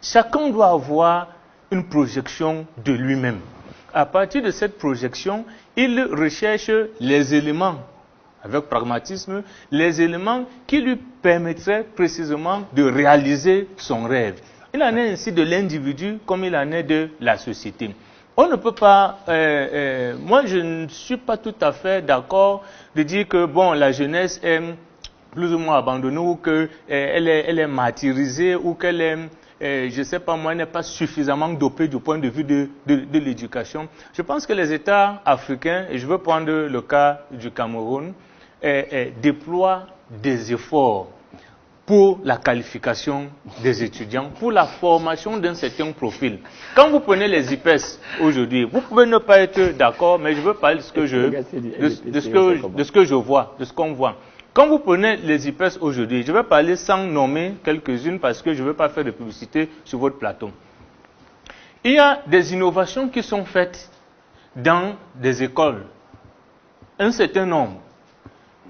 Chacun doit avoir une projection de lui-même. À partir de cette projection, il recherche les éléments, avec pragmatisme, les éléments qui lui permettraient précisément de réaliser son rêve. Il en est ainsi de l'individu comme il en est de la société. On ne peut pas, moi je ne suis pas tout à fait d'accord de dire que bon, la jeunesse est plus ou moins abandonnée ou qu'elle est martyrisée ou qu'elle est, je ne sais pas moi, n'est pas suffisamment dopée du point de vue de l'éducation. Je pense que les États africains, et je veux prendre le cas du Cameroun, déploient des efforts pour la qualification des étudiants, pour la formation d'un certain profil. Quand vous prenez les IPES aujourd'hui, vous pouvez ne pas être d'accord, mais je veux parler de ce que je vois, de ce qu'on voit. Quand vous prenez les IPES aujourd'hui, je vais parler sans nommer quelques-unes parce que je ne veux pas faire de publicité sur votre plateau. Il y a des innovations qui sont faites dans des écoles. Un certain nombre.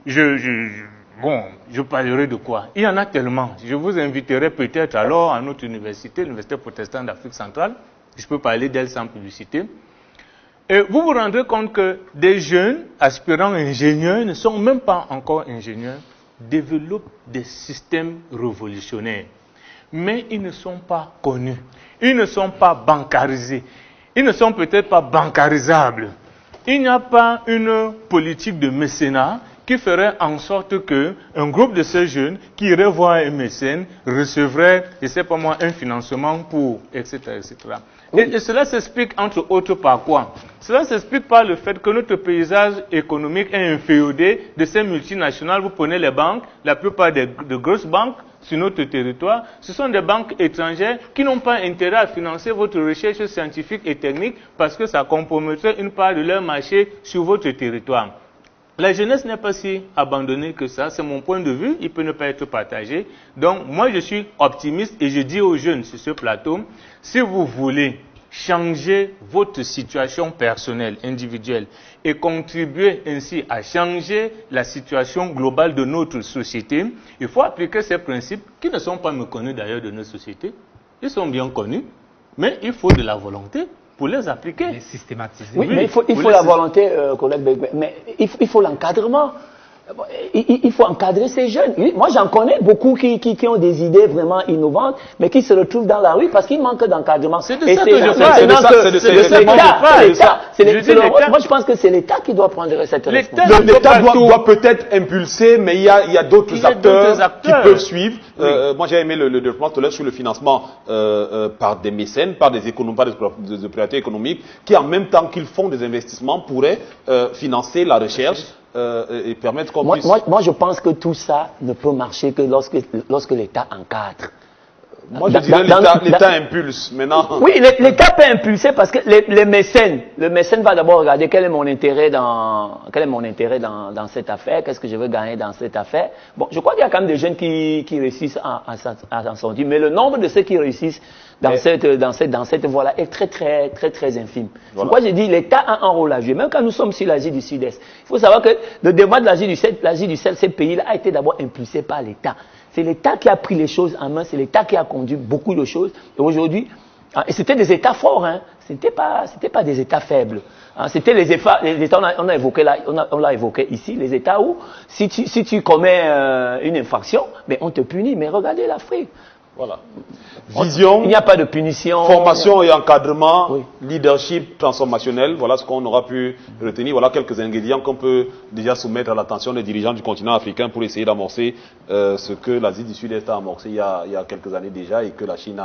Je parlerai de quoi? Il y en a tellement. Je vous inviterai peut-être alors à notre université, l'Université protestante d'Afrique centrale. Je peux parler d'elle sans publicité. Et vous vous rendrez compte que des jeunes aspirants ingénieurs ne sont même pas encore ingénieurs, développent des systèmes révolutionnaires. Mais ils ne sont pas connus. Ils ne sont pas bancarisés. Ils ne sont peut-être pas bancarisables. Il n'y a pas une politique de mécénat qui ferait en sorte qu'un groupe de ces jeunes qui irait voir un mécène recevrait, je ne sais pas moi, un financement pour, etc. etc. Et cela s'explique entre autres par quoi? Cela s'explique par le fait que notre paysage économique est inféodé de ces multinationales. Vous prenez les banques, la plupart des grosses banques sur notre territoire, ce sont des banques étrangères qui n'ont pas intérêt à financer votre recherche scientifique et technique parce que ça compromettrait une part de leur marché sur votre territoire. La jeunesse n'est pas si abandonnée que ça, c'est mon point de vue, il peut ne pas être partagé. Donc moi je suis optimiste et je dis aux jeunes sur ce plateau, si vous voulez changer votre situation personnelle, individuelle et contribuer ainsi à changer la situation globale de notre société, il faut appliquer ces principes qui ne sont pas méconnus d'ailleurs de notre société, ils sont bien connus, mais il faut de la volonté pour les appliquer. Les systématiser. Oui, mais il faut la volonté, collègue Begbe, mais il faut l'encadrement. Il faut encadrer ces jeunes. Moi, j'en connais beaucoup qui ont des idées vraiment innovantes, mais qui se retrouvent dans la rue parce qu'il manque d'encadrement. C'est de ça que je parle. Moi, je pense que c'est l'État qui doit prendre cette responsabilité. L'État doit peut-être impulser, mais il y a d'autres acteurs qui peuvent suivre. Moi, j'ai aimé le développement tout à l'heure sur le financement par des mécènes, par des économies, par des opérateurs économiques, qui en même temps qu'ils font des investissements pourraient financer la recherche. Et permettre qu'on puisse... Moi, je pense que tout ça ne peut marcher que lorsque l'État encadre. Moi, je dirais l'État impulse. Maintenant. Oui, l'État peut impulser parce que le mécène va d'abord regarder quel est mon intérêt dans cette affaire, qu'est-ce que je veux gagner dans cette affaire. Bon, je crois qu'il y a quand même des jeunes qui réussissent à s'en sortir, mais le nombre de ceux qui réussissent dans cette voie-là est très infime. Voilà. Pourquoi je dis l'État a un rôle à jouer, même quand nous sommes sur l'Asie du Sud-Est. Il faut savoir que le développement de l'Asie du Sud, ces pays-là a été d'abord impulsé par l'État. C'est l'État qui a pris les choses en main, c'est l'État qui a conduit beaucoup de choses. Et aujourd'hui, et c'était des États forts, hein. C'était pas des États faibles. Hein. C'était les États, on l'a évoqué ici, les États où si tu commets une infraction, mais on te punit. Mais regardez l'Afrique. Voilà. Vision, il n'y a pas de punition. Formation et encadrement, oui. Leadership transformationnel, voilà ce qu'on aura pu retenir. Voilà quelques ingrédients qu'on peut déjà soumettre à l'attention des dirigeants du continent africain pour essayer d'amorcer ce que l'Asie du Sud-Est a amorcé il y a quelques années déjà et que la Chine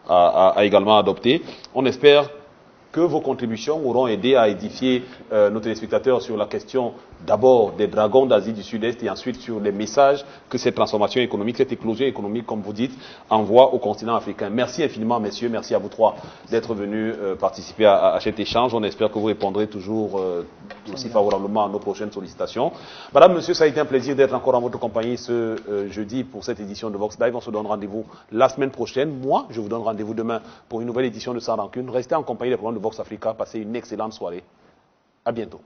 a également adopté. On espère que vos contributions auront aidé à édifier nos téléspectateurs sur la question d'abord des dragons d'Asie du Sud-Est et ensuite sur les messages que cette transformation économique, cette éclosion économique, comme vous dites, envoie au continent africain. Merci infiniment, messieurs. Merci à vous trois d'être venus participer à cet échange. On espère que vous répondrez toujours aussi favorablement à nos prochaines sollicitations. Madame, monsieur, ça a été un plaisir d'être encore en votre compagnie ce jeudi pour cette édition de Vox Live. On se donne rendez-vous la semaine prochaine. Moi, je vous donne rendez-vous demain pour une nouvelle édition de Sans Rancune. Restez en compagnie des programmes de Vox Africa. Passez une excellente soirée. À bientôt.